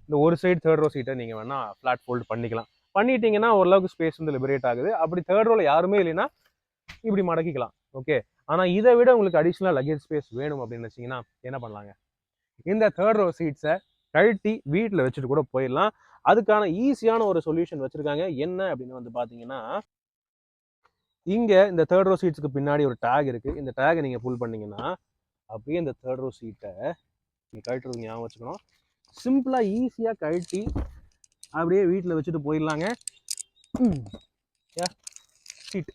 இந்த ஒரு சைடு தேர்ட் ரோ சீட்டை நீங்கள் வேணால் ஃப்ளாட் ஃபோல்டு பண்ணிக்கலாம். பண்ணிட்டீங்கன்னா ஓரளவுக்கு ஸ்பேஸ் வந்து லிபரேட் ஆகுது. அப்படி தேர்ட் ரோவில் யாருமே இல்லைன்னா இப்படி மடக்கிக்கலாம். ஓகே, ஆனால் இதை விட உங்களுக்கு அடிஷ்னலாக லக்கேஜ் ஸ்பேஸ் வேணும் அப்படின்னு வச்சிங்கன்னா என்ன பண்ணலாங்க, இந்த தேர்ட் ரோ சீட்ஸை கழட்டி வீட்டில் வச்சுட்டு கூட போயிடலாம். அதுக்கான ஈஸியான ஒரு சொல்யூஷன் வச்சுருக்காங்க. என்ன அப்படின்னு வந்து பார்த்தீங்கன்னா, இங்கே இந்த தேர்ட் ரோ சீட்ஸுக்கு பின்னாடி ஒரு டேக் இருக்குது. இந்த டேகை நீங்கள் புல் பண்ணிங்கன்னா அப்படியே இந்த தேர்ட் ரோ சீட்டை நீங்கள் கழட்டுறது ஞாபகம் வச்சுக்கணும். சிம்பிளாக ஈஸியாக கழட்டி அப்படியே வீட்டில் வச்சுட்டு போயிடலாங்க. சீட்.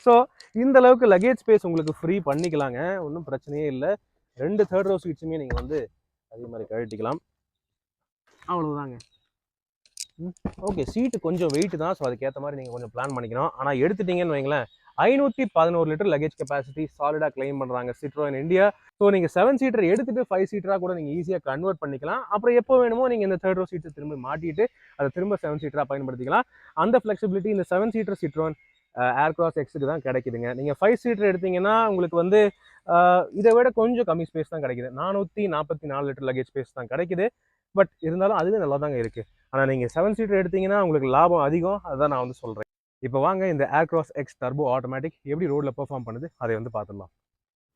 ஸோ இந்த அளவுக்கு லக்கேஜ் ஸ்பேஸ் உங்களுக்கு ஃப்ரீ பண்ணிக்கலாங்க, ஒன்றும் பிரச்சனையே இல்லை. 2 தேர்ட் ரோ சீட்ஸுமே நீங்கள் வந்து அதே மாதிரி கழட்டிக்கலாம். அவ்வளோதாங்க. ஓகே, சீட்டு கொஞ்சம் வெயிட் தான், ஸோ அதுக்கேற்ற மாதிரி நீங்கள் கொஞ்சம் பிளான் பண்ணிக்கணும். ஆனால் எடுத்துட்டீங்கன்னு வைங்களேன், 511 லிட்டர் லக்கேஜ் கெப்பாசிட்டி சாலிடாக கிளைம் பண்ணுறாங்க சிட்ரோயின் இந்தியா. ஸோ நீங்கள் 7 சீட்டர் எடுத்துகிட்டு 5 சீட்டராக கூட நீங்கள் ஈஸியாக கன்வெர்ட் பண்ணிக்கலாம். அப்புறம் எப்போ வேணுமோ நீங்கள் இந்த தேர்ட் ரோ சீட்டை திரும்ப மாட்டிட்டு அதை திரும்ப 7 சீட்டராக பயன்படுத்திக்கலாம். அந்த ஃப்ளெக்சிபிலிட்டி இந்த 7 சீட்டர் சிட்ரோன் ஏர்கிராஸ் எக்ஸுக்கு தான் கிடைக்குதுங்க. நீங்கள் 5 சீட்டர் எடுத்தீங்கன்னா உங்களுக்கு வந்து இதை விட கொஞ்சம் கம்மி ஸ்பேஸ் தான் கிடைக்குது. 444 லிட்டர் லக்கேஜ் ஸ்பேஸ் தான் கிடைக்குது. பட் இருந்தாலும் அதுவே நல்லா தாங்க இருக்குது. ஆனால் நீங்கள் 7 சீட்டர் எடுத்தீங்கன்னா உங்களுக்கு லாபம் அதிகம், அதுதான் நான் வந்து சொல்கிறேன். இப்போ வாங்க இந்த ஏர்கிராஸ் எக்ஸ் டர்போ ஆட்டோமேட்டிக் எப்படி ரோடில் பெர்ஃபார்ம் பண்ணுது அதை வந்து பார்த்துடலாம்.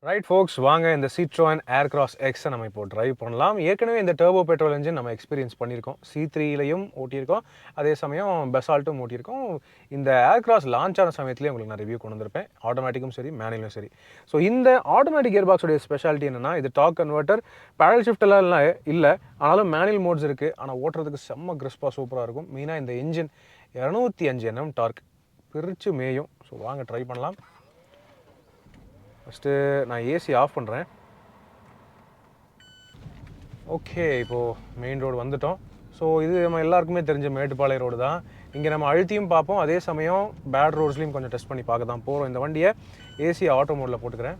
ரைட் ஃபோக்ஸ், வாங்க இந்த சிட்ரோயின் ஏர்கிராஸ் எக்ஸை நம்ம இப்போ ட்ரைவ் பண்ணலாம். ஏற்கனவே இந்த டர்போ பெட்ரோல் இன்ஜின் நம்ம எக்ஸ்பீரியன்ஸ் பண்ணியிருக்கோம். C3லையும் ஓட்டியிருக்கோம், அதே சமயம் பெசால்ட்டும் ஓட்டியிருக்கோம். இந்த ஏர்கிராஸ் லான்ச் ஆன சமயத்துலேயே உங்களுக்கு நான் ரிவ்யூ கொண்டு வந்திருப்பேன், ஆட்டோமேட்டிக்கும் சரி மேனுவலும் சரி. ஸோ இந்த ஆட்டோமேட்டிக் கியர் பாக்ஸோடைய ஸ்பெஷாலிட்டி என்னென்னா, இது டார்க் கன்வெர்ட்டர், பேடல் ஷிஃப்டெல்லாம் இல்லை, ஆனாலும் மேனுவல் மோட்ஸ் இருக்குது. ஆனால் ஓட்டுறதுக்கு செம்ம கிறிஸ்பாக சூப்பராக இருக்கும். மெயினாக இந்த இன்ஜின் 205 Nm டார்க் பிரித்து மேயும். ஸோ வாங்க ட்ரை பண்ணலாம். ஃபஸ்ட்டு நான் ஏசி ஆஃப் பண்ணுறேன். ஓகே, இப்போது மெயின் ரோடு வந்துட்டோம். ஸோ இது நம்ம எல்லாருக்குமே தெரிஞ்ச மேட்டுப்பாளையம் ரோடு தான். இங்கே நம்ம அழுத்தியும் பார்ப்போம், அதே சமயம் பேட் ரோட்ஸ்லையும் கொஞ்சம் டெஸ்ட் பண்ணி பார்க்க தான் போகிறோம். இந்த வண்டியை ஏசி ஆட்டோ மோடில் போட்டுக்கிறேன்.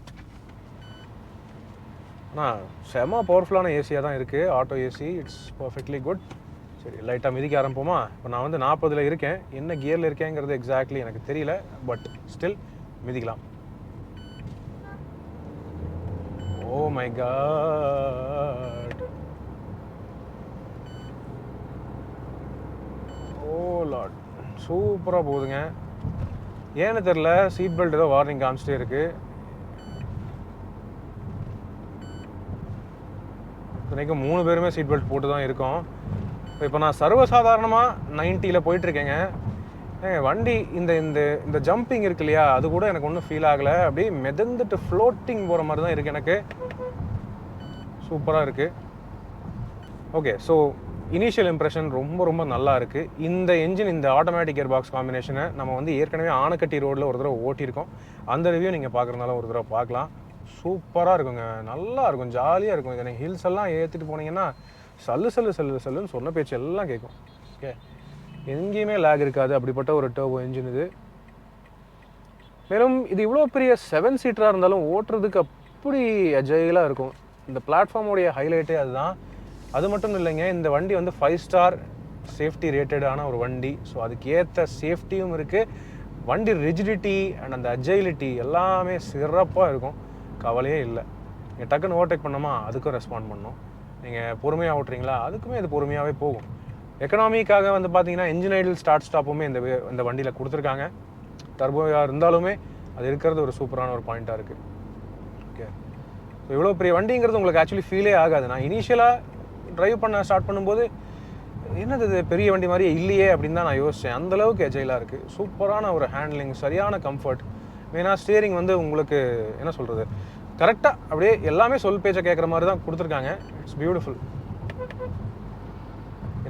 ஆனால் செம்ம பவர்ஃபுல்லான ஏசியாக தான் இருக்குது, auto AC. It's perfectly good. சரி, லைட்டாக மிதிக்க ஆரம்பிப்போமா. இப்போ நான் வந்து 40ல் இருக்கேன், என்ன கியரில் இருக்கேங்கிறது எக்ஸாக்ட்லி எனக்கு தெரியல, பட் ஸ்டில் மிதிக்கலாம். Oh my god, oh lord, சூப்பராக போகுதுங்க. ஏன்னு தெரில, சீட் பெல்ட் ஏதோ வார்னிங் காமிச்சிட்டே இருக்குது. இன்றைக்கும் 3 பேருமே சீட் பெல்ட் போட்டு தான் இருக்கோம். இப்போ நான் சர்வசாதாரணமாக 90ல் போயிட்டுருக்கேங்க. வண்டி இந்த இந்த இந்த ஜம்பிங் இருக்கு இல்லையா, அது கூட எனக்கு ஒன்றும் ஃபீல் ஆகலை. அப்படியே மிதந்துட்டு ஃப்ளோட்டிங் போகிற மாதிரி தான் இருக்குது எனக்கு. சூப்பராக இருக்குது. ஓகே, ஸோ இனிஷியல் இம்ப்ரெஷன் ரொம்ப ரொம்ப நல்லா இருக்குது. இந்த என்ஜின், இந்த ஆட்டோமேட்டிக் கியர் பாக்ஸ் காம்பினேஷனை நம்ம வந்து ஏற்கனவே ஆனக்கட்டி ரோடில் ஒரு தடவை ஓட்டியிருக்கோம். அந்த ரிவ்யூ நீங்கள் பார்க்குறதுனால ஒரு தடவை பார்க்கலாம். சூப்பராக இருக்குங்க, நல்லா இருக்கும், ஜாலியாக இருக்கும். இதை நீங்கள் ஹில்ஸ் எல்லாம் ஏற்றிட்டு போனீங்கன்னா சல்லுன்னு சொன்ன பேச்சு எல்லாம் கேட்கும். ஓகே, எங்கேயுமே லேக் இருக்காது. அப்படிப்பட்ட ஒரு டர்போ என்ஜின் இது. மேலும் இது இவ்வளோ பெரிய 7 சீட்டராக இருந்தாலும் ஓட்டுறதுக்கு அப்படி அஜைலாக இருக்கும். இந்த பிளாட்ஃபார்மோடைய ஹைலைட்டே அதுதான். அது மட்டும் இல்லைங்க, இந்த வண்டி வந்து 5 ஸ்டார் சேஃப்டி ரேட்டடான ஒரு வண்டி. ஸோ அதுக்கு ஏற்ற சேஃப்டியும் இருக்குது. வண்டி ரிஜிடிட்டி அண்ட் அந்த அஜைலிட்டி எல்லாமே சிறப்பாக இருக்கும். கவலையே இல்லை. நீங்கள் டக்குன்னு ஓவர்டேக் பண்ணோமா, அதுக்கும் ரெஸ்பாண்ட் பண்ணணும். நீங்கள் பொறுமையாக ஓட்டுறீங்களா, அதுக்குமே இது பொறுமையாகவே போகும். எக்கனாமிக்காக வந்து பார்த்தீங்கன்னா இன்ஜின் ஐடில் ஸ்டார்ட் ஸ்டாப்புமே இந்த வண்டியில் கொடுத்துருக்காங்க. டர்போயாக இருந்தாலுமே அது இருக்கிறது ஒரு சூப்பரான ஒரு பாயிண்ட்டாக இருக்குது. ஓகே, ஸோ இவ்வளோ பெரிய வண்டிங்கிறது உங்களுக்கு ஆக்சுவலி ஃபீலே ஆகாது. நான் இனிஷியலாக ட்ரைவ் பண்ண ஸ்டார்ட் பண்ணும்போது என்னது இது பெரிய வண்டி மாதிரியே இல்லையே அப்படின்னு தான் நான் யோசித்தேன். அந்தளவுக்கு எஜைலாக இருக்குது. சூப்பரான ஒரு ஹேண்ட்லிங், சரியான கம்ஃபர்ட். மெயினாக ஸ்டியரிங் வந்து உங்களுக்கு என்ன சொல்கிறது, கரெக்டாக அப்படியே எல்லாமே சொல் பேச்சை கேட்குற மாதிரி தான் கொடுத்துருக்காங்க. It's beautiful.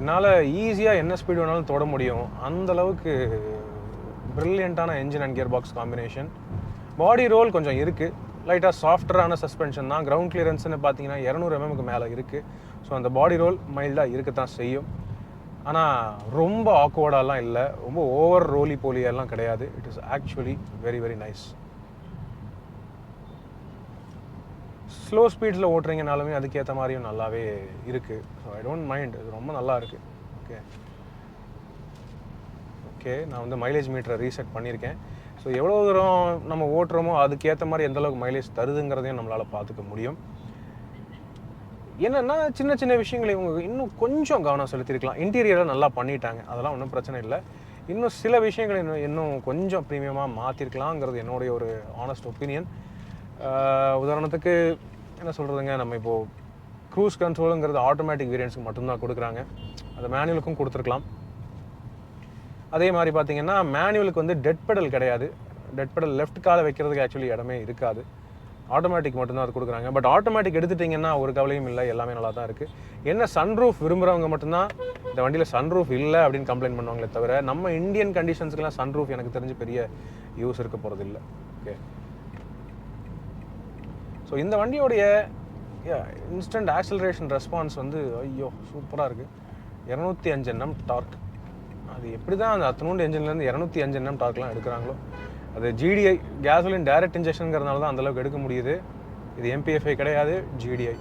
என்னால் ஈஸியாக என்ன ஸ்பீடு வேணாலும் தொட முடியும். அந்தளவுக்கு ப்ரில்லியண்ட்டான engine and gear box combination. Body roll கொஞ்சம் இருக்குது. லைட்டாக சாஃப்டரான சஸ்பென்ஷன் தான். கிரவுண்ட் கிளியரன்ஸ்னு பார்த்தீங்கன்னா 200 mm மேலே இருக்குது. ஸோ அந்த பாடி ரோல் மைல்டாக இருக்கத்தான் செய்யும். ஆனால் ரொம்ப ஆக்வர்டாலாம் இல்லை, ரொம்ப ஓவர் ரோலி போலியெல்லாம் கிடையாது. It is actually very very nice. Slow ஸ்பீட்ஸில் ஓட்டுறீங்கனாலுமே அதுக்கேற்ற மாதிரியும் நல்லாவே இருக்குது. ஸோ ஐ டோன்ட் மைண்ட், இது ரொம்ப நல்லா இருக்குது. ஓகே ஓகே, நான் வந்து மைலேஜ் மீட்டரை ரீசெட் பண்ணியிருக்கேன். ஸோ எவ்வளோ தூரம் நம்ம ஓட்டுறோமோ அதுக்கேற்ற மாதிரி எந்தளவுக்கு மைலேஜ் தருதுங்கிறதையும் நம்மளால் பார்த்துக்க முடியும். என்னென்னா சின்ன சின்ன விஷயங்களை இவங்க இன்னும் கொஞ்சம் கவனம் செலுத்தியிருக்கலாம். இன்டீரியரில் நல்லா பண்ணிட்டாங்க, அதெல்லாம் ஒன்றும் பிரச்சனை இல்லை. இன்னும் சில விஷயங்களை இன்னும் கொஞ்சம் ப்ரீமியமாக மாற்றிருக்கலாங்கிறது என்னுடைய ஒரு ஆனஸ்ட் ஒப்பீனியன். உதாரணத்துக்கு என்ன சொல்கிறதுங்க, நம்ம இப்போது க்ரூஸ் கண்ட்ரோலுங்கிறது ஆட்டோமேட்டிக் வேரியன்ஸுக்கு மட்டும்தான் கொடுக்குறாங்க. அது மேனுவலுக்கும் கொடுத்துருக்கலாம். அதே மாதிரி பார்த்தீங்கன்னா மேனுவலுக்கு வந்து டெட் பெடல் கிடையாது. டெட் பெடல் லெஃப்ட் காலை வைக்கிறதுக்கு ஆக்சுவலி இடமே இருக்காது. ஆட்டோமேட்டிக் மட்டும்தான் அது கொடுக்குறாங்க. பட் ஆட்டோமேட்டிக் எடுத்துட்டிங்கன்னா ஒரு கவலையும் இல்லை, எல்லாமே நல்லா தான் இருக்குது. என்ன சன்ரூஃப் விரும்புகிறவங்க மட்டும்தான் இந்த வண்டியில் சன்ரூஃப் இல்லை அப்படின்னு கம்ப்ளைண்ட் பண்ணுவாங்களே தவிர, நம்ம இந்தியன் கண்டிஷன்ஸ்க்கெலாம் சன்ரூஃப் எனக்கு தெரிஞ்சு பெரிய யூஸ் இருக்க போகிறது இல்லை. ஓகே, ஸோ இந்த வண்டியோடைய இன்ஸ்டன்ட் ஆக்சலரேஷன் ரெஸ்பான்ஸ் வந்து ஐயோ சூப்பராக இருக்குது. 205 Nm டார்க். அது எப்படி தான் அந்த அத்தனோண்டு என்ஜின்லேருந்து 205 Nm டார்க்லாம் எடுக்கிறாங்களோ. அது ஜிடிஐ கேசோலின் டைரக்ட் இன்ஜெக்ஷனுங்கிறதுனால தான் அந்தளவுக்கு எடுக்க முடியுது. இது எம்பிஎஃப்ஐ கிடையாது, ஜிடிஐ.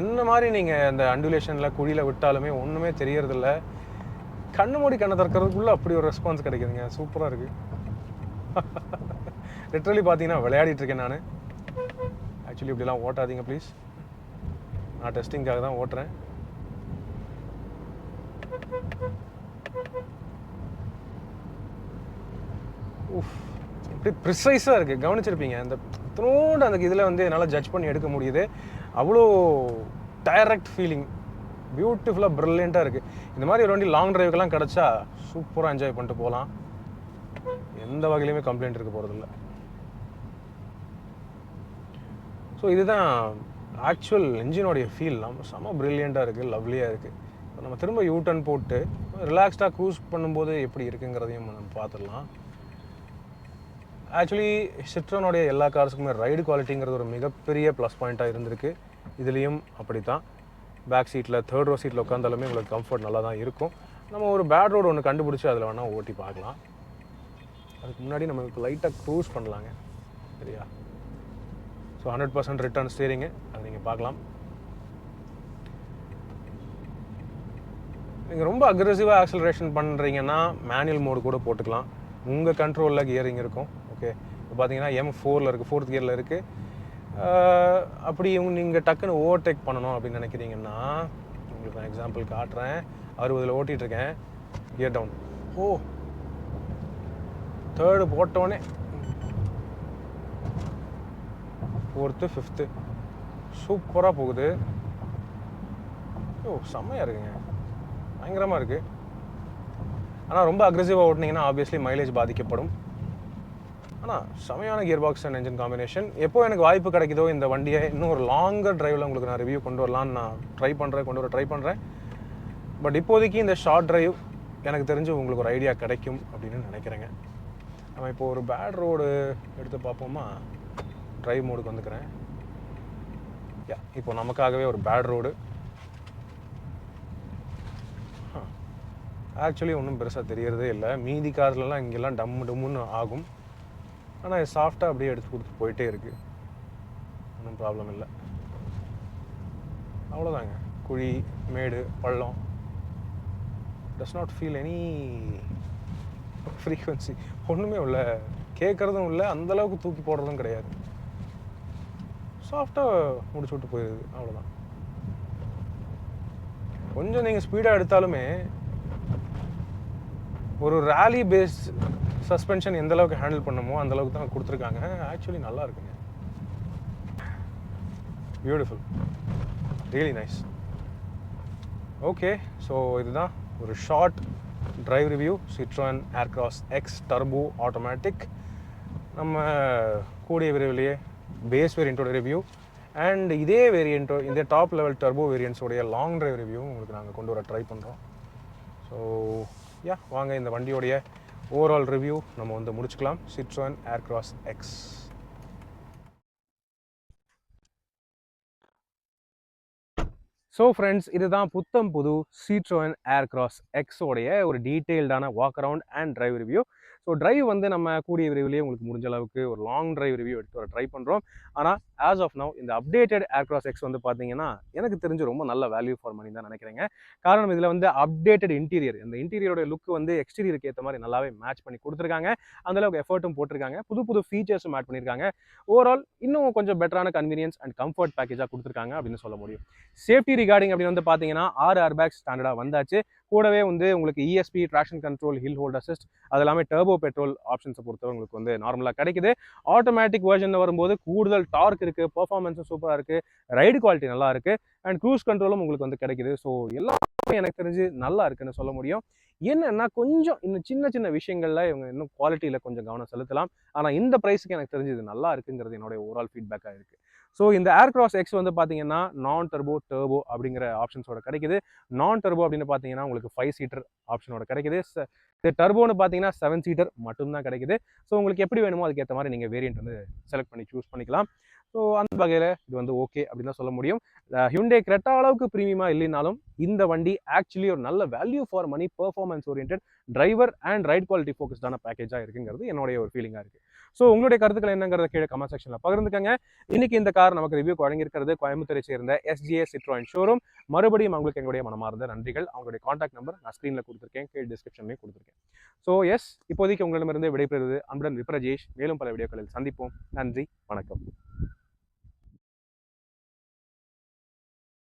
என்ன மாதிரி நீங்கள் அந்த அண்டுலேஷனில் குழியில் விட்டாலுமே ஒன்றுமே தெரியறதில்ல. கண்ணு மூடி கண்ணை திறக்கிறதுக்குள்ளே அப்படி ஒரு ரெஸ்பான்ஸ் கிடைக்குதுங்க. சூப்பராக இருக்குது. லிட்ரலி பார்த்தீங்கன்னா விளையாடிட்டு இருக்கேன் நான். ஆக்சுவலி இப்படிலாம் ஓட்டாதீங்க ப்ளீஸ். நான் டெஸ்டிங்காக தான் ஓட்டுறேன். இப்படி ப்ரிசைஸாக இருக்குது, கவனிச்சிருப்பீங்க. அந்த இத்தனோண்டு அந்த இதில் வந்து என்னால் ஜட்ஜ் பண்ணி எடுக்க முடியுது. அவ்வளோ டைரக்ட் ஃபீலிங், பியூட்டிஃபுல்லாக ப்ரில்லியண்ட்டாக இருக்குது. இந்த மாதிரி ஒரு வண்டி லாங் ட்ரைவுக்கெல்லாம் கிடச்சா சூப்பராக என்ஜாய் பண்ணிட்டு போகலாம். எந்த வகையிலுமே கம்ப்ளைண்ட் இருக்க போகிறதில்ல. ஸோ இதுதான் ஆக்சுவல் என்ஜினோடைய ஃபீல். செம்ம ப்ரில்லியண்ட்டாக இருக்குது, லவ்லியாக இருக்குது. இப்போ நம்ம திரும்ப யூட்டர்ன் போட்டு ரிலாக்ஸ்டாக க்ரூஸ் பண்ணும்போது எப்படி இருக்குங்கிறதையும் நம்ம பார்த்துடலாம். ஆக்சுவலி சிட்ரோனுடைய எல்லா கார்ஸுக்குமே ரைடு குவாலிட்டிங்கிறது ஒரு மிகப்பெரிய ப்ளஸ் பாயிண்ட்டாக இருந்திருக்கு. இதுலேயும் அப்படி தான். பேக் சீட்டில் தேர்ட் ரோ சீட்டில் உட்காந்தாலுமே உங்களுக்கு கம்ஃபர்ட் நல்லா தான் இருக்கும். நம்ம ஒரு பேட் ரோடு ஒன்று கண்டுபிடிச்சி அதில் வேணால் ஓட்டி பார்க்கலாம். அதுக்கு முன்னாடி நமக்கு லைட்டாக க்ரூஸ் பண்ணலாங்க, சரியா? ஸோ 100% ரிட்டர்ன் ஸ்டீரிங்கு, அதை நீங்கள் பார்க்கலாம். நீங்கள் ரொம்ப அக்ரெசிவாக ஆக்சலரேஷன் பண்ணுறீங்கன்னா மேனுவல் மோடு கூட போட்டுக்கலாம். உங்கள் கண்ட்ரோலில் கியரிங் இருக்கும். ஓகே, இப்போ பார்த்தீங்கன்னா M4 இருக்குது, 4th கியரில் இருக்குது. அப்படி நீங்கள் டக்குன்னு ஓவர்டேக் பண்ணணும் அப்படின்னு நினைக்கிறீங்கன்னா, உங்களுக்கு நான் எக்ஸாம்பிள் காட்டுறேன். 60 ஓட்டிகிட்ருக்கேன், கியர் டவுன். ஓ, 3rd போட்டோடனே 4th 5th சூப்பராக போகுது. ஓ, செம்மையாக இருக்குங்க, பயங்கரமாக இருக்குது. ஆனால் ரொம்ப அக்ரெசிவாக ஓட்டினீங்கன்னா ஆப்வியஸ்லி மைலேஜ் பாதிக்கப்படும். ஆனால் செமையான gear box and engine combination. எப்போ எனக்கு வாய்ப்பு கிடைக்குதோ இந்த வண்டியை இன்னும் ஒரு லாங்கர் டிரைவில் உங்களுக்கு நான் ரிவ்யூ கொண்டு வரலான்னு நான் ட்ரை பண்ணுறேன். பட் இப்போதைக்கு இந்த ஷார்ட் டிரைவ் எனக்கு தெரிஞ்சு உங்களுக்கு ஒரு ஐடியா கிடைக்கும் அப்படின்னு நினைக்கிறேங்க. நம்ம இப்போ ஒரு பேட் ரோடு எடுத்து பார்ப்போமா. டிரைவ் மோடுக்கு வந்துக்கிறேன். இப்போ நமக்காகவே ஒரு பேட் ரோடு. ஆக்சுவலி ஒன்றும் பெருசாக தெரியறதே இல்லை. மீதி கார்லலாம் இங்கெல்லாம் டம்முன்னு ஆகும். ஆனால் இது சாஃப்டாக அப்படியே எடுத்து கொடுத்து போயிட்டே இருக்குது. ஒன்றும் ப்ராப்ளம் இல்லை. அவ்வளோதாங்க. குழி, மேடு, பள்ளம், does not feel any frequency. ஒன்றுமே இல்லை, கேட்குறதும் இல்லை, அந்தளவுக்கு தூக்கி போடுறதும் கிடையாது. சாஃப்டாக முடிச்சு விட்டு போயிடுது, அவ்வளோதான். கொஞ்சம் நீங்கள் ஸ்பீடாக எடுத்தாலுமே ஒரு ரேலி பேஸ்ட் சஸ்பென்ஷன் எந்த அளவுக்கு ஹேண்டில் பண்ணுமோ அந்த அளவுக்கு தான் கொடுத்துருக்காங்க. ஆக்சுவலி நல்லா இருக்குங்க. Beautiful, really nice. Okay, so இதுதான் ஒரு short drive review Citroen Aircross X turbo automatic. நம்ம கூடிய விரைவிலேயே பேஸ் வேரியண்ட்டோட ரிவ்யூ அண்ட் இதே வேரியண்ட்டோ இந்த டாப் லெவல் டர்போ வேரியண்ட்ஸோடைய லாங் டிரைவ் ரிவ்யூ உங்களுக்கு நாங்கள் கொண்டு வர ட்ரை பண்ணுறோம். ஸோ வாங்க இந்த வண்டியோடைய ஓவரால் ரிவ்யூ நம்ம வந்து முடிச்சுக்கலாம். Citroen Aircross X. So friends, இதுதான் புத்தம் புது சிட்ரோன் ஏர்க்ராஸ் எக்ஸோடைய ஒரு டீட்டெயில்டான walk around and drive review. So drive வந்து நம்ம கூடிய விரைவிலேயே உங்களுக்கு முடிஞ்ச அளவுக்கு ஒரு லாங் டிரைவ் ரிவ்யூ எடுத்து வர ட்ரை பண்ணுறோம். ஆனால் ஆஸ் ஆஃப் நவ் இந்த அப்டேட்டட் ஏர்க்ராஸ் எக்ஸ் வந்து பார்த்தீங்கன்னா எனக்கு தெரிஞ்சு ரொம்ப நல்ல வேல்யூ ஃபார் மணி தான் நினைக்கிறேங்க. காரணம் இதில் வந்து அப்டேட்டட் இன்டீரியர், இந்த இன்டீரியரோட லுக் வந்து எக்ஸ்டீரியருக்கு ஏற்ற மாதிரி நல்லாவே மேட்ச் பண்ணி கொடுத்துருக்காங்க. அந்தளவுக்கு எஃபர்ட்டும் போட்டிருக்காங்க. புது புது ஃபீச்சர்ஸும் ஆட் பண்ணியிருக்காங்க. ஓவரால் இன்னும் கொஞ்சம் பெட்டரான கன்வீனியன்ஸ் அண்ட் கம்ஃபர்ட் பேக்கேஜாக கொடுத்துருக்காங்க அப்படின்னு சொல்ல முடியும். சேஃப்டி ரிகார்டிங் அப்படின்னு வந்து பார்த்தீங்கன்னா 6 ஏர்பேக்ஸ் ஸ்டாண்டர்டாக வந்தாச்சு. கூடவே வந்து உங்களுக்கு ESP, traction control, hill hold assist, அது எல்லாமே டர்போ பெட்ரோல் ஆப்ஷன்ஸை பொறுத்தவரை உங்களுக்கு வந்து நார்மலாக கிடைக்குது. ஆட்டோமேட்டிக் வெர்ஷனில் வரும்போது கூடுதல் டார்க் இருக்குது, பெர்ஃபார்மன்ஸும் சூப்பராக இருக்குது, ரைடு குவாலிட்டி நல்லா இருக்குது அண்ட் க்ரூஸ் கண்ட்ரோலும் உங்களுக்கு வந்து கிடைக்குது. ஸோ எல்லாமே எனக்கு தெரிஞ்சு நல்லா இருக்குன்னு சொல்ல முடியும். என்னன்னா கொஞ்சம் இன்னும் சின்ன சின்ன விஷயங்கள்ல இவங்க இன்னும் குவாலிட்டியில் கொஞ்சம் கவனம் செலுத்தலாம். ஆனால் இந்த ப்ரைஸுக்கு எனக்கு தெரிஞ்சு இது நல்லா இருக்குங்கிறது என்னுடைய ஓவரால் ஃபீட்பேக்காக இருக்குது. ஸோ இந்த ஏர்க்ராஸ் எக்ஸ் வந்து பார்த்தீங்கன்னா நான் டர்போ அப்படிங்கிற ஆப்ஷன்ஸோட கிடைக்குது. நான் டர்போ அப்படின்னு பார்த்தீங்கன்னா உங்களுக்கு 5 சீட்டர் ஆப்ஷனோட கிடைக்குது. டர்போன்னு பார்த்தீங்கன்னா 7 சீட்டர் மட்டும்தான் கிடைக்குது. ஸோ உங்களுக்கு எப்படி வேணுமோ அதுக்கேற்ற மாதிரி நீங்கள் வேரியன்ட் வந்து செலக்ட் பண்ணி சூஸ் பண்ணிக்கலாம். ஸோ அந்த வகையில் இது வந்து ஓகே அப்படின்னு தான் சொல்ல முடியும். ஹியூண்டே கிரெட்டா அளவுக்கு ப்ரீமியமாக இல்லைனாலும் இந்த வண்டி ஆக்சுவலி ஒரு நல்ல value for money, performance orient, driver and ride quality ஃபோக்கஸ்டான பேக்கேஜாக இருக்குங்கிறது என்னுடைய ஒரு ஃபீலிங்காக இருக்குது. ஸோ உங்களுடைய கருத்துக்கள் என்னங்கிறத கீழே கமெண்ட் செக்ஷனில் பகிர்ந்துக்கங்க. இன்னைக்கு இந்த கார் நமக்கு ரிவ்யூ வழங்கியிருக்கிறது கோயம்புத்தூரை சேர்ந்த எஸ்ஜிஎஸ் சிட்ரோன் ஷோரூம். மறுபடியும் அவங்களுக்கு எங்களுடைய மனமார்ந்த நன்றிகள். அவங்களுடைய கான்டாக்ட் நம்பர் நான் ஸ்க்ரீனில் கொடுத்துருக்கேன், கீழே டிஸ்கிரிப்ஷன்லேயும் கொடுத்துருக்கேன். ஸோ இப்போதைக்கு உங்களிடமிருந்து விடைபெறுவது அன்புடன் விப்ரஜேஷ். மேலும் பல வீடியோக்களில் சந்திப்போம். நன்றி, வணக்கம்.